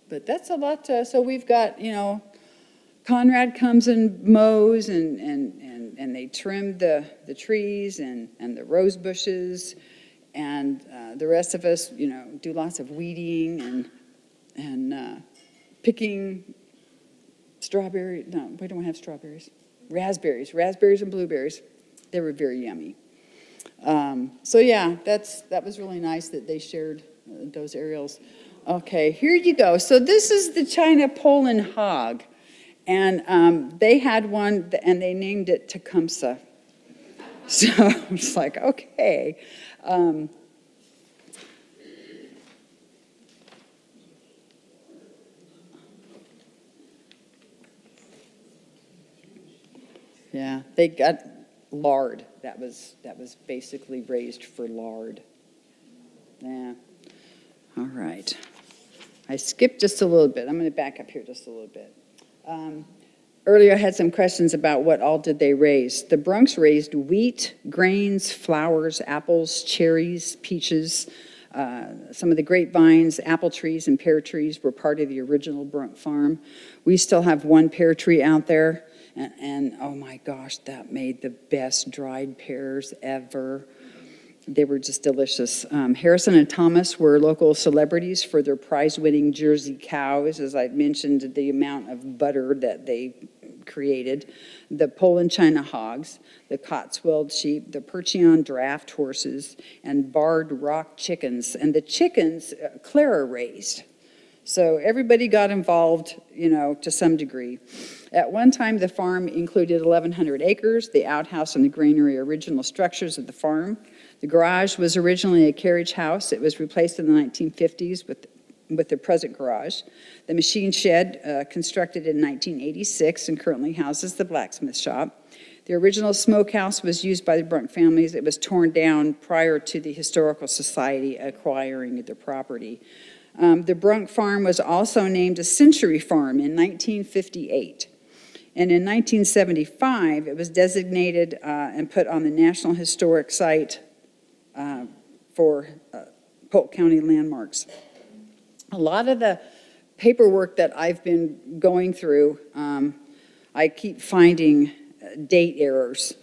But that's a lot. So we've got, Conrad comes and mows, and they trim the trees and the rose bushes, and the rest of us, do lots of weeding and picking strawberry. No, we don't have strawberries. Raspberries and blueberries. They were very yummy. So yeah, that was really nice that they shared those aerials. Okay, here you go. So this is the China Poland hog, and they had one, and they named it Tecumseh. So it's like, okay. Yeah, they got lard. That was basically raised for lard. Yeah. All right. I skipped just a little bit. I'm going to back up here just a little bit. Earlier, I had some questions about what all did they raise. The Brunks raised wheat, grains, flowers, apples, cherries, peaches. Some of the grapevines, apple trees, and pear trees were part of the original Brunk farm. We still have one pear tree out there, and oh my gosh, that made the best dried pears ever. They were just delicious. Harrison and Thomas were local celebrities for their prize-winning Jersey cows, as I mentioned, the amount of butter that they created, the Poland China hogs, the Cotswold sheep, the Percheron draft horses, and Barred Rock chickens. And the chickens, Clara raised. So everybody got involved, to some degree. At one time, the farm included 1,100 acres, the outhouse and the granary, original structures of the farm. The garage was originally a carriage house. It was replaced in the 1950s with the present garage. The machine shed, constructed in 1986 and currently houses the blacksmith shop. The original smokehouse was used by the Brunk families. It was torn down prior to the Historical Society acquiring the property. The Brunk farm was also named a Century Farm in 1958. And in 1975, it was designated and put on the National Historic Site for Polk County landmarks. A lot of the paperwork that I've been going through, I keep finding date errors,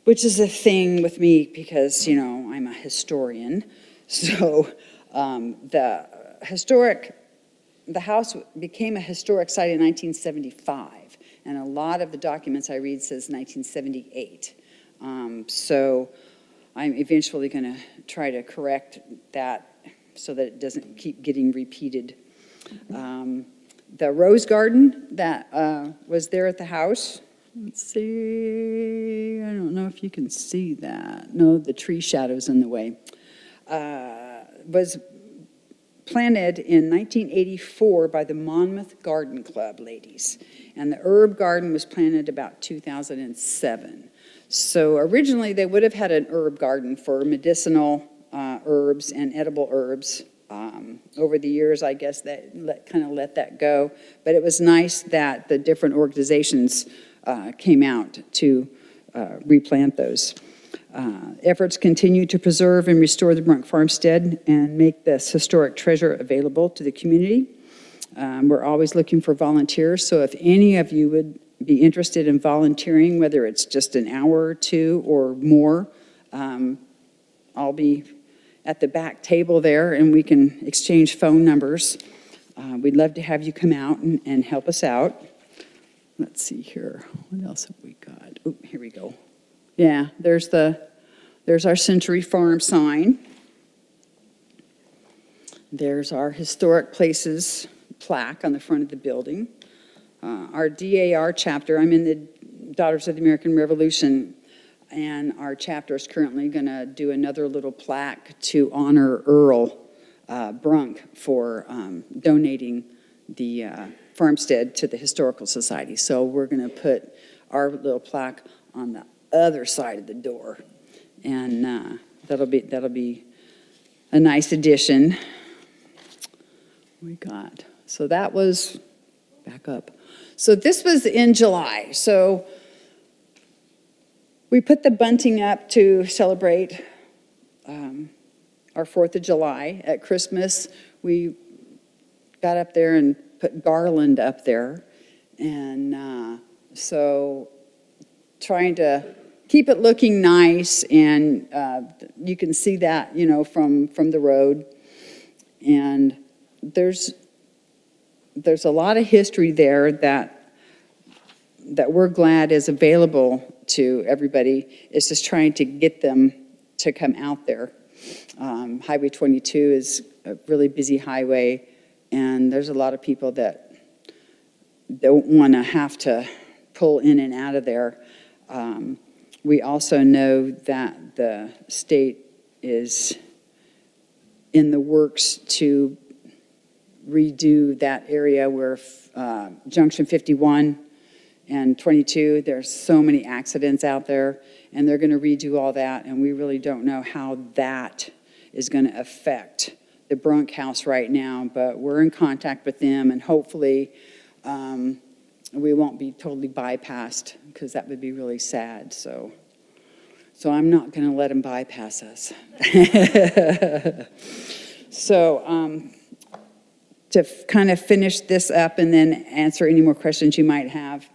which is a thing with me because, I'm a historian. So the house became a historic site in 1975, and a lot of the documents I read says 1978. So I'm eventually going to try to correct that so that it doesn't keep getting repeated. The rose garden that was there at the house, let's see, I don't know if you can see that. No, the tree shadow's in the way. Was planted in 1984 by the Monmouth Garden Club ladies. And the herb garden was planted about 2007. So originally they would have had an herb garden for medicinal herbs and edible herbs. Over the years, I guess that kind of let that go. But it was nice that the different organizations came out to replant those. Efforts continue to preserve and restore the Brunk Farmstead and make this historic treasure available to the community. We're always looking for volunteers, so if any of you would be interested in volunteering, whether it's just an hour or two or more, I'll be at the back table there and we can exchange phone numbers. We'd love to have you come out and help us out. Let's see here. What else have we got? Oh, here we go. Yeah, there's our Century Farm sign. There's our historic places plaque on the front of the building. Our DAR chapter, I'm in the Daughters of the American Revolution, and our chapter is currently going to do another little plaque to honor Earl Brunk for donating the farmstead to the Historical Society. So we're going to put our little plaque on the other side of the door, and that'll be a nice addition. We got, so that was, back up. So this was in July. So we put the bunting up to celebrate our 4th of July. At Christmas, we got up there and put garland up there. And so trying to keep it looking nice, and you can see that, from the road. And there's a lot of history there that we're glad is available to everybody. It's just trying to get them to come out there. Highway 22 is a really busy highway, and there's a lot of people that don't want to have to pull in and out of there. We also know that the state is in the works to redo that area where Junction 51 and 22. There's so many accidents out there, and they're going to redo all that, and we really don't know how that is going to affect the Brunk House right now, but we're in contact with them, and hopefully we won't be totally bypassed, because that would be really sad. So I'm not going to let them bypass us. So to kind of finish this up and then answer any more questions you might have,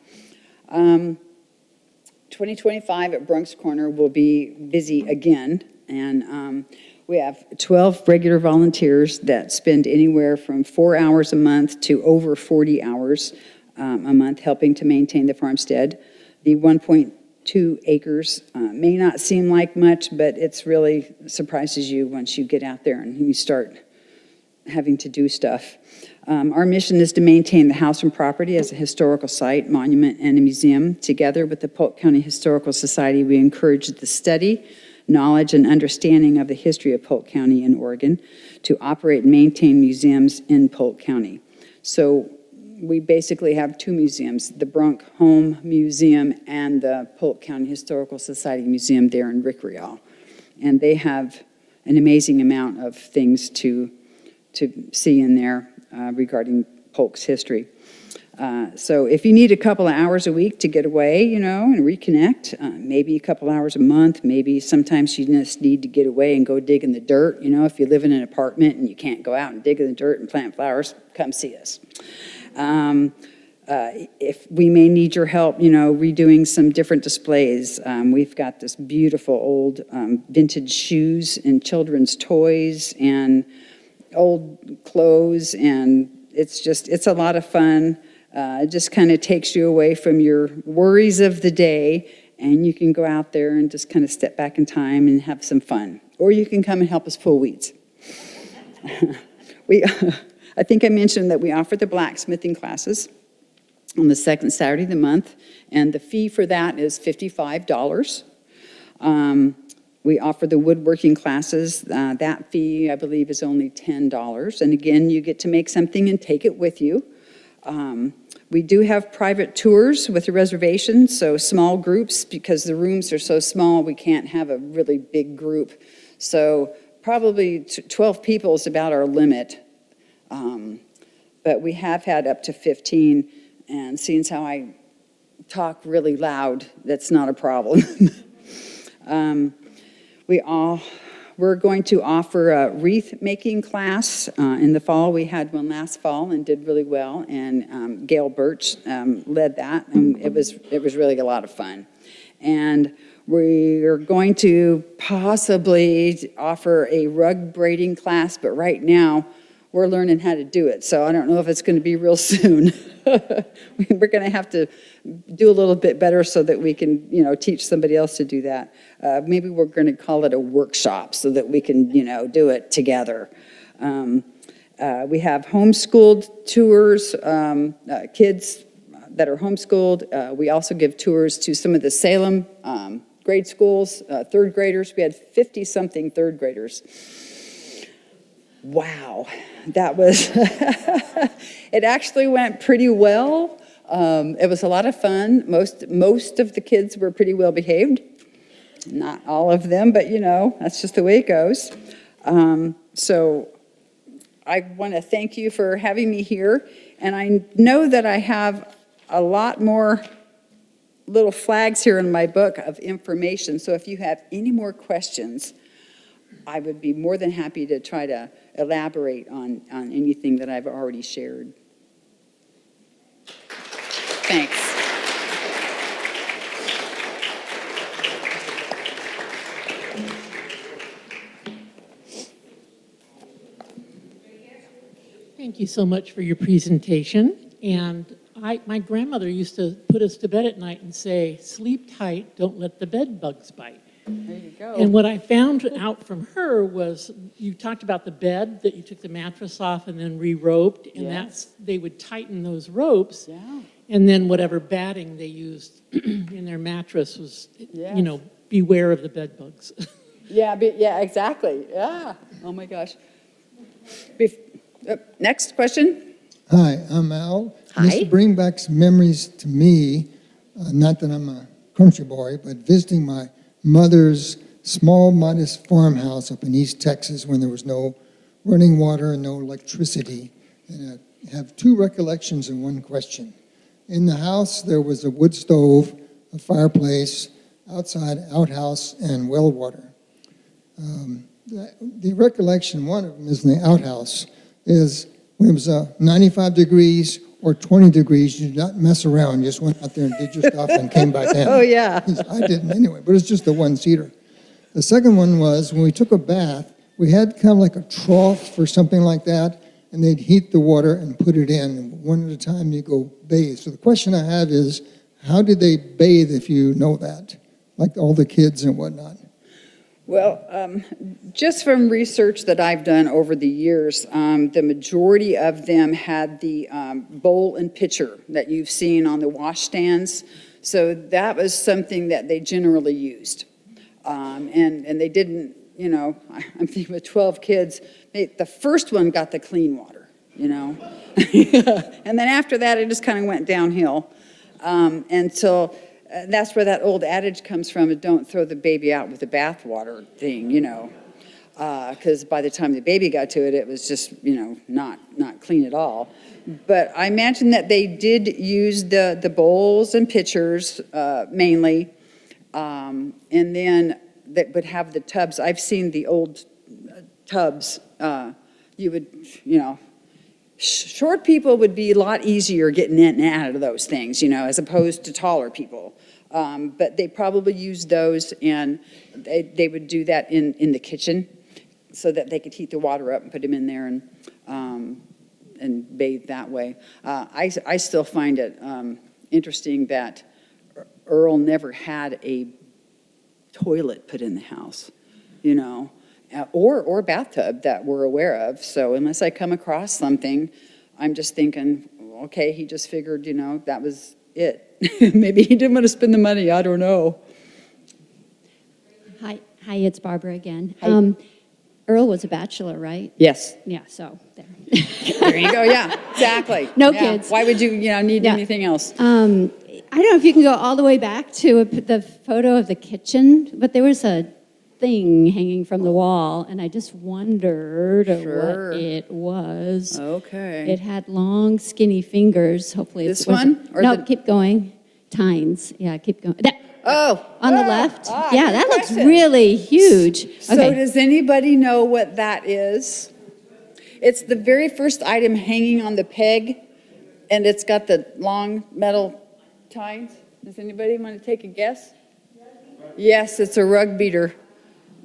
2025 at Brunk's Corner will be busy again, and we have 12 regular volunteers that spend anywhere from 4 hours a month to over 40 hours a month helping to maintain the farmstead. The 1.2 acres may not seem like much, but it's really surprises you once you get out there and you start having to do stuff. Our mission is to maintain the house and property as a historical site, monument, and a museum. Together with the Polk County Historical Society, we encourage the study, knowledge, and understanding of the history of Polk County in Oregon to operate and maintain museums in Polk County. So we basically have two museums, the Brunk Home Museum and the Polk County Historical Society Museum there in Rickreall. And they have an amazing amount of things to see in there regarding Polk's history. So if you need a couple of hours a week to get away, and reconnect, maybe a couple hours a month, maybe sometimes you just need to get away and go dig in the dirt. If you live in an apartment and you can't go out and dig in the dirt and plant flowers, come see us. If we may need your help, redoing some different displays. We've got this beautiful old vintage shoes and children's toys and old clothes, and it's a lot of fun. It just kind of takes you away from your worries of the day, and you can go out there and just kind of step back in time and have some fun. Or you can come and help us pull weeds. I think I mentioned that we offer the blacksmithing classes on the second Saturday of the month, and the fee for that is $55. We offer the woodworking classes. That fee, I believe, is only $10. And again, you get to make something and take it with you. We do have private tours with a reservation, so small groups, because the rooms are so small, we can't have a really big group. So probably 12 people is about our limit. But we have had up to 15, and seeing as how I talk really loud, that's not a problem. We're going to offer a wreath making class in the fall. We had one last fall and did really well, and Gail Birch led that, and it was really a lot of fun. And we are going to possibly offer a rug braiding class, but right now we're learning how to do it, so I don't know if it's going to be real soon. We're going to have to do a little bit better so that we can, teach somebody else to do that. Maybe we're going to call it a workshop so that we can, do it together. We have homeschooled tours, kids that are homeschooled. We also give tours to some of the Salem grade schools, third graders. We had 50-something third graders. Wow, that was, it actually went pretty well. It was a lot of fun. Most of the kids were pretty well behaved. Not all of them, but that's just the way it goes. So I want to thank you for having me here. And I know that I have a lot more little flags here in my book of information. So if you have any more questions, I would be more than happy to try to elaborate on anything that I've already shared. Thanks. Thank you so much for your presentation. And my grandmother used to put us to bed at night and say, "Sleep tight, don't let the bed bugs bite." There you go. And what I found out from her was, you talked about the bed, that you took the mattress off and then re-roped, and they would tighten those ropes. Yeah. And then whatever batting they used in their mattress was, beware of the bed bugs. Yeah, exactly. Yeah. Oh my gosh. Next question. Hi, I'm Al. Hi. This brings back some memories to me not that I'm a country boy, but visiting my mother's small, modest farmhouse up in East Texas when there was no running water and no electricity. And I have two recollections and one question. In the house, there was a wood stove, a fireplace, outside outhouse, and well water. The recollection, one of them is in the outhouse, is when it was 95 degrees or 20 degrees, you did not mess around. You just went out there and did your stuff and came back in. Oh, yeah. I didn't anyway, but it's just a one-seater. The second one was when we took a bath, we had kind of like a trough or something like that, and they'd heat the water and put it in, and one at a time you go bathe. So the question I have is, how did they bathe if you know that? Like all the kids and whatnot. Well, just from research that I've done over the years, the majority of them had the bowl and pitcher that you've seen on the washstands. So that was something that they generally used. And they didn't, you know, I'm thinking with 12 kids, the first one got the clean water, you know. And then after that, it just kind of went downhill. And so that's where that old adage comes from, don't throw the baby out with the bathwater thing, you know. Because by the time the baby got to it, it was just, you know, not clean at all. But I imagine that they did use the bowls and pitchers mainly. And then that would have the tubs. I've seen the old tubs. You would, you know, short people would be a lot easier getting in and out of those things, you know, as opposed to taller people. But they probably used those, and they would do that in the kitchen so that they could heat the water up and put them in there and bathe that way. I still find it interesting that Earl never had a toilet put in the house, you know, or bathtub that we're aware of. So unless I come across something, I'm just thinking, okay, he just figured, you know, that was it. Maybe he didn't want to spend the money. I don't know. Hi, it's Barbara again. Hi. Earl was a bachelor, right? Yes. Yeah, so there. There you go. Yeah, exactly. No Yeah. kids. Why would you, need anything else? I don't know if you can go all the way back to the photo of the kitchen, but there was a thing hanging from the wall, and I just wondered Sure. what it was. Okay. It had long, skinny fingers. Hopefully, This it wasn't- one? Or no, the- keep going. Tines. Yeah, keep going. Oh. On the left. Yeah, good that looks question. really huge. So Okay. does anybody know what that is? It's the very first item hanging on the peg, and it's got the long metal tines. Does anybody want to take a guess? Yes, it's a rug beater.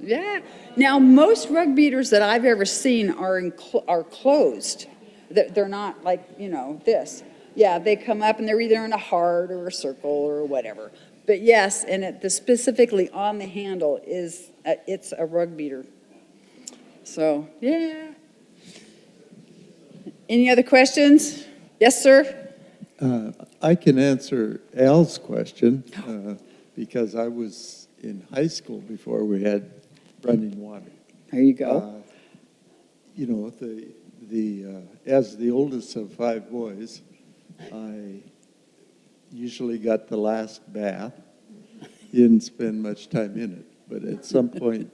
Yeah. Now, most rug beaters that I've ever seen are closed. They're not like, this. Yeah, they come up and they're either in a heart or a circle or whatever. But yes, and specifically on the handle is, it's a rug beater. So, yeah. Any other questions? Yes, sir? I can answer Al's question because I was in high school before we had running water. There you go. As the oldest of 5 boys, I usually got the last bath. Didn't spend much time in it, but at some point,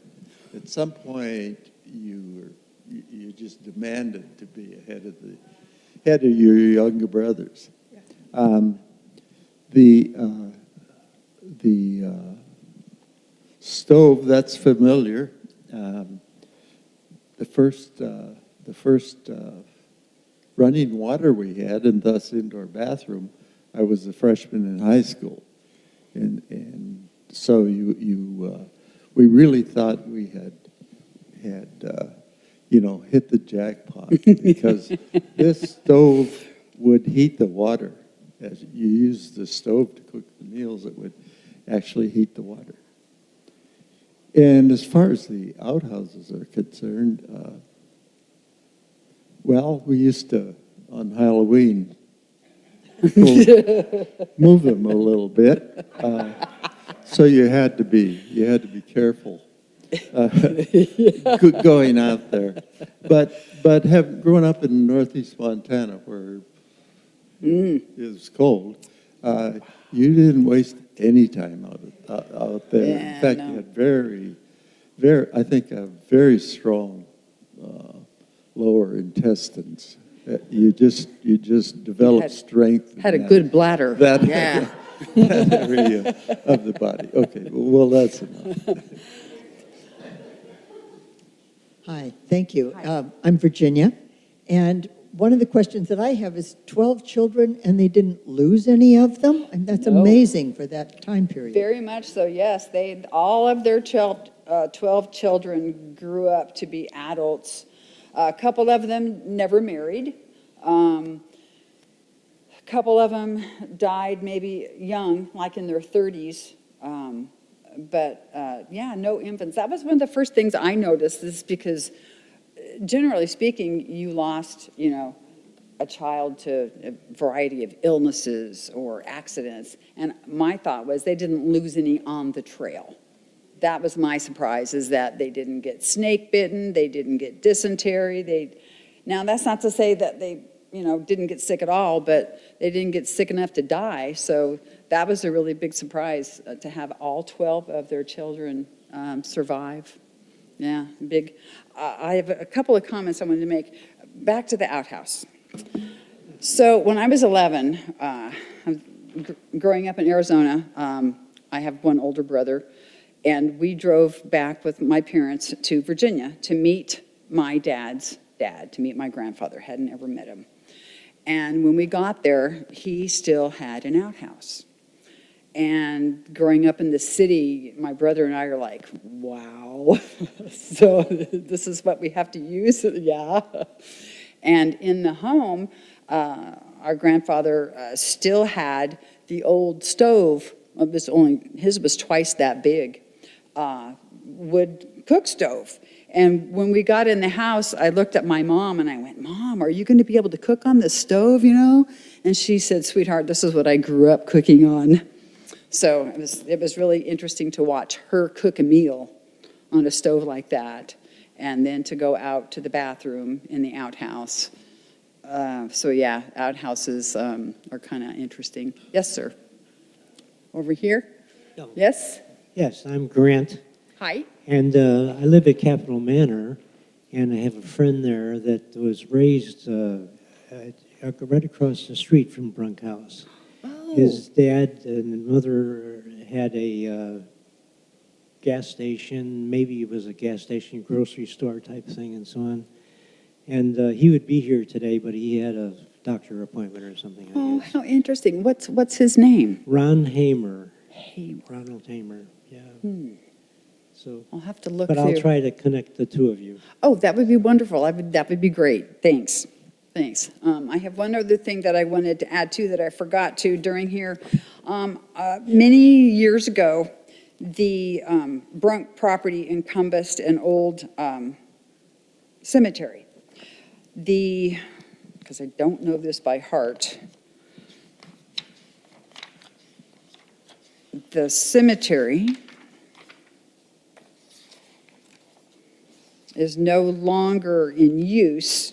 you just demanded to be ahead of your younger brothers. The stove, that's familiar. The first running water we had, and thus indoor bathroom, I was a freshman in high school, and so we really thought we had hit the jackpot because this stove would heat the water. As you use the stove to cook the meals, it would actually heat the water. And as far as the outhouses are concerned, we used to, on Halloween, move them a little bit. So you had to be careful going out there. But have grown up in northeast Montana where it was cold, You didn't waste any time out there. Yeah, In fact, no. you had I think, a very strong lower intestines. You just developed strength. in Had a that- good bladder. That, Yeah. that area of the body. Okay, well, that's enough. Hi, thank you. I'm Virginia, and one of the questions that I have is 12 children, and they didn't lose any of them? And that's No. amazing for that time period. Very much so, yes. All of their 12 children grew up to be adults. A couple of them never married. A couple of them died maybe young, like in their 30s. Yeah, no infants. That was one of the first things I noticed, is because generally speaking, you lost, a child to a variety of illnesses or accidents. And my thought was they didn't lose any on the trail. That was my surprise, is that they didn't get snake bitten, they didn't get dysentery. Now, that's not to say that they, didn't get sick at all, but they didn't get sick enough to die. So that was a really big surprise, to have all 12 of their children survive. Yeah, big. I have a couple of comments I wanted to make. Back to the outhouse. So when I was 11, growing up in Arizona, I have one older brother, and we drove back with my parents to Virginia to meet my dad's dad, to meet my grandfather. Hadn't ever met him. And when we got there, he still had an outhouse. And growing up in the city, my brother and I are like, wow, so this is what we have to use? Yeah. And in the home, our grandfather still had the old stove. His was twice that big, wood cook stove. And when we got in the house, I looked at my mom and I went, Mom, are you going to be able to cook on this stove, And she said, sweetheart, this is what I grew up cooking on. So it was really interesting to watch her cook a meal on a stove like that, and then to go out to the bathroom in the outhouse. So yeah, outhouses are kind of interesting. Yes, sir. Over here? No. Yes? Yes, I'm Grant. Hi. And I live at Capitol Manor, and I have a friend there that was raised right across the street from Brunk House. Oh. His dad and mother had a gas station, maybe it was a gas station, grocery store type thing and so on. And he would be here today, but he had a doctor appointment or something, I guess. How interesting. What's his name? Ron Hamer. Hamer. Ronald Hamer, yeah. So I'll have to look But through. I'll try to connect the two of you. Oh, that would be wonderful. That would be great. Thanks. Thanks. I have one other thing that I wanted to add to that I forgot to during here. Many years ago, the Brunk property encompassed an old cemetery. Because I don't know this by heart, the cemetery is no longer in use.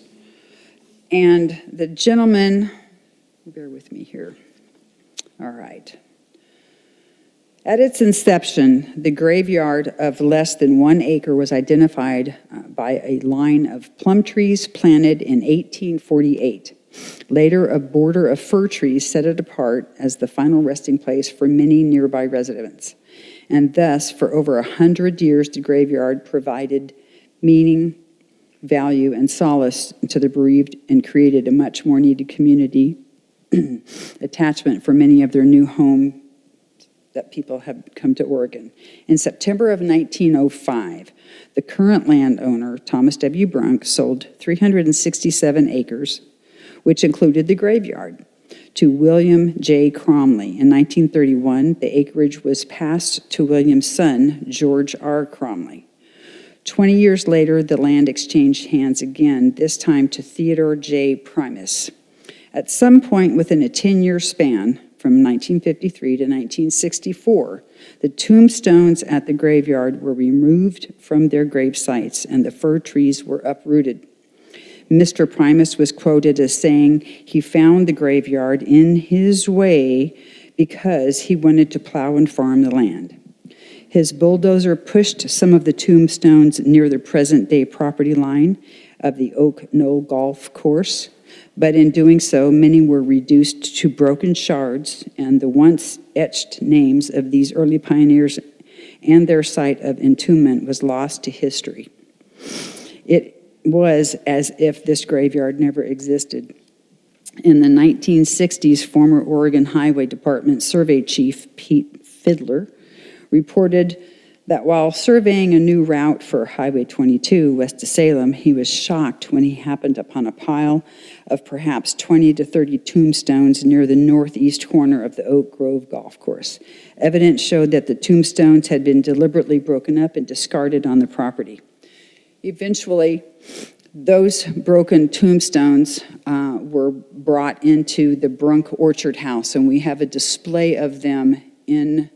And the gentleman, bear with me here. All right. At its inception, the graveyard of less than 1 acre was identified by a line of plum trees planted in 1848. Later, a border of fir trees set it apart as the final resting place for many nearby residents. And thus, for over 100 years, the graveyard provided meaning, value, and solace to the bereaved and created a much more needed community attachment for many of their new homes that people have come to Oregon. In September of 1905, the current landowner, Thomas W. Brunk, sold 367 acres, which included the graveyard, to William J. Cromley. In 1931, the acreage was passed to William's son, George R. Cromley. 20 years later, the land exchanged hands again, this time to Theodore J. Primus. At some point within a 10-year span, from 1953 to 1964, the tombstones at the graveyard were removed from their grave sites and the fir trees were uprooted. Mr. Primus was quoted as saying he found the graveyard in his way because he wanted to plow and farm the land. His bulldozer pushed some of the tombstones near the present-day property line of the Oak Knoll Golf Course, but in doing so, many were reduced to broken shards, and the once etched names of these early pioneers and their site of entombment was lost to history. It was as if this graveyard never existed. In the 1960s, former Oregon Highway Department Survey Chief Pete Fiddler reported that while surveying a new route for Highway 22 west of Salem, he was shocked when he happened upon a pile of perhaps 20 to 30 tombstones near the northeast corner of the Oak Grove Golf Course. Evidence showed that the tombstones had been deliberately broken up and discarded on the property. Eventually, those broken tombstones were brought into the Brunk Orchard House, and we have a display of them in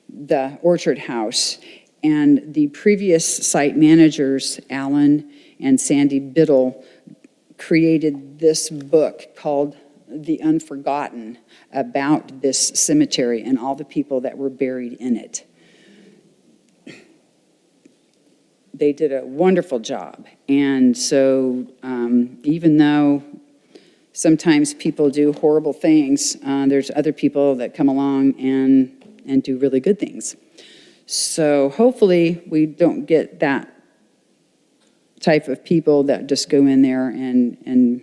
the Orchard House. And the previous site managers, Alan and Sandy Biddle, created this book called The Unforgotten about this cemetery and all the people that were buried in it. They did a wonderful job. And so even though sometimes people do horrible things, there's other people that come along and do really good things. So hopefully we don't get that type of people that just go in there and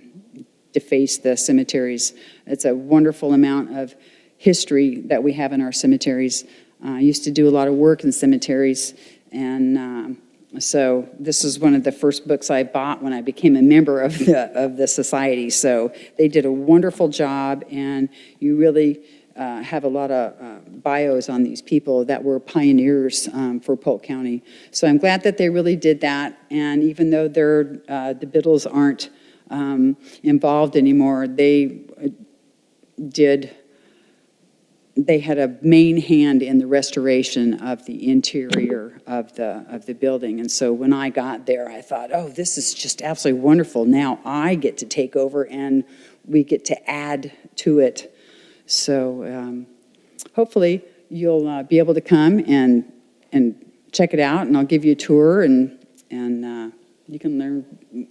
deface the cemeteries. It's a wonderful amount of history that we have in our cemeteries. I used to do a lot of work in cemeteries, and so this is one of the first books I bought when I became a member of the society. So they did a wonderful job, and you really have a lot of bios on these people that were pioneers for Polk County. So I'm glad that they really did that. And even though the Biddles aren't involved anymore, they had a main hand in the restoration of the interior of the building. And so when I got there, I thought, oh, this is just absolutely wonderful. Now I get to take over and we get to add to it. So hopefully you'll be able to come and check it out, and I'll give you a tour, and you can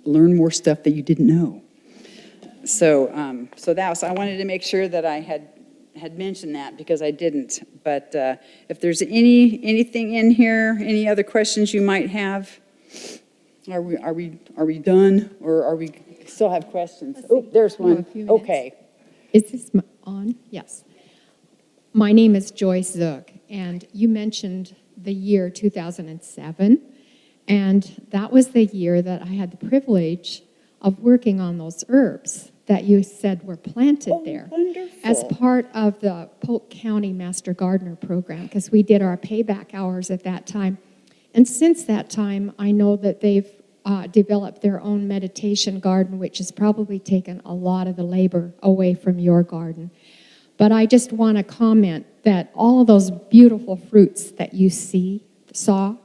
learn more stuff that you didn't know. So I wanted to make sure that I had mentioned that because I didn't. But if there's anything in here, any other questions you might have, are we done, or are we still have questions? Oh, there's one. Okay. Is this on? Yes. My name is Joyce Zook, and you mentioned the year 2007, and that was the year that I had the privilege of working on those herbs that you said were planted there. Wonderful. As part of the Polk County Master Gardener program, because we did our payback hours at that time. And since that time, I know that they've developed their own meditation garden, which has probably taken a lot of the labor away from your garden. But I just want to comment that all of those beautiful fruits that you saw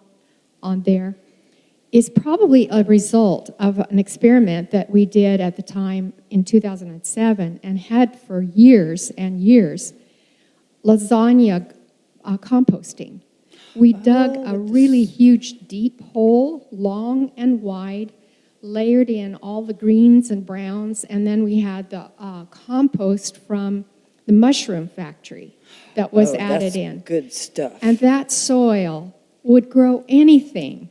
on there is probably a result of an experiment that we did at the time in 2007 and had for years and years, lasagna composting. We dug a really huge, deep hole, long and wide, layered in all the greens and browns, and then we had the compost from the mushroom factory that was added in. Good stuff. And that soil would grow anything.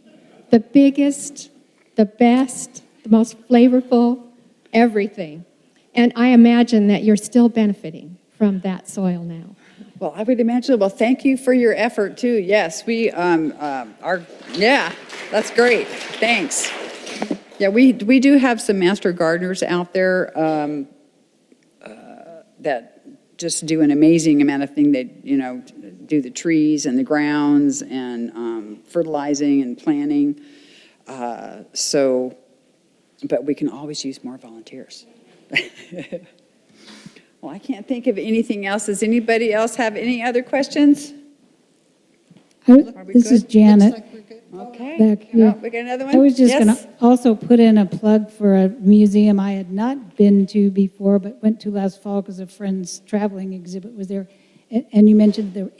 The biggest, the best, the most flavorful, everything. And I imagine that you're still benefiting from that soil now. Well, I would imagine. Well, thank you for your effort too. Yes, we yeah, that's great. Thanks. Yeah, we do have some master gardeners out there that just do an amazing amount of things. They, do the trees and the grounds and fertilizing and planting. But we can always use more volunteers. Well, I can't think of anything else. Does anybody else have any other questions? This is Janet. Okay. Back here. Oh, we got another one? I was just Yes? going to also put in a plug for a museum I had not been to before, but went to last fall because a friend's traveling exhibit was there. And you mentioned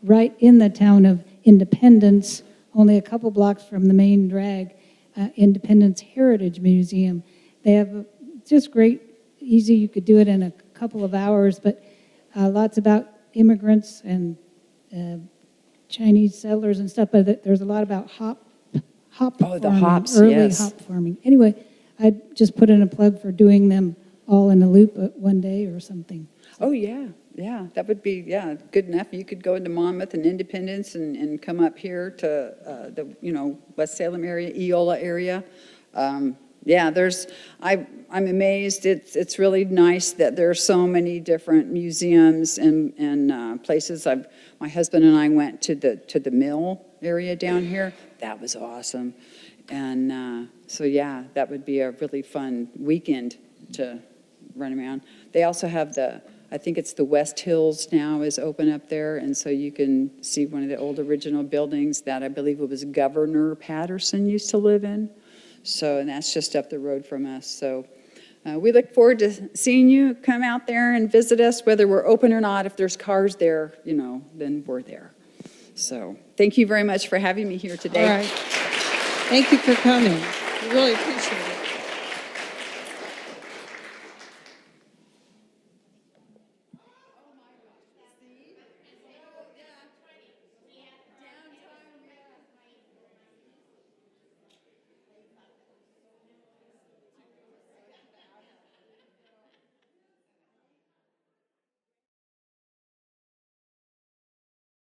right in the town of Independence, only a couple blocks from the main drag, Independence Heritage Museum. They have just great, easy, you could do it in a couple of hours, but lots about immigrants and Chinese settlers and stuff, but there's a lot about hop Oh, the farming, hops, early yes. hop farming. Anyway, I just put in a plug for doing them all in a loop one day or something. Oh, yeah, yeah, that would be, yeah, good enough. You could go into Monmouth and Independence and come up here to the, West Salem area, Eola area. Yeah, I'm amazed. It's really nice that there are so many different museums and places. My husband and I went to the mill area down here. That was awesome. And so, yeah, that would be a really fun weekend to run around. They also have I think it's the West Hills now is open up there, and so you can see one of the old original buildings that I believe it was Governor Patterson used to live in. So, and that's just up the road from us. So we look forward to seeing you come out there and visit us, whether we're open or not. If there's cars there, then we're there. So thank you very much for having me here today. All right. Thank you for coming. We really appreciate it.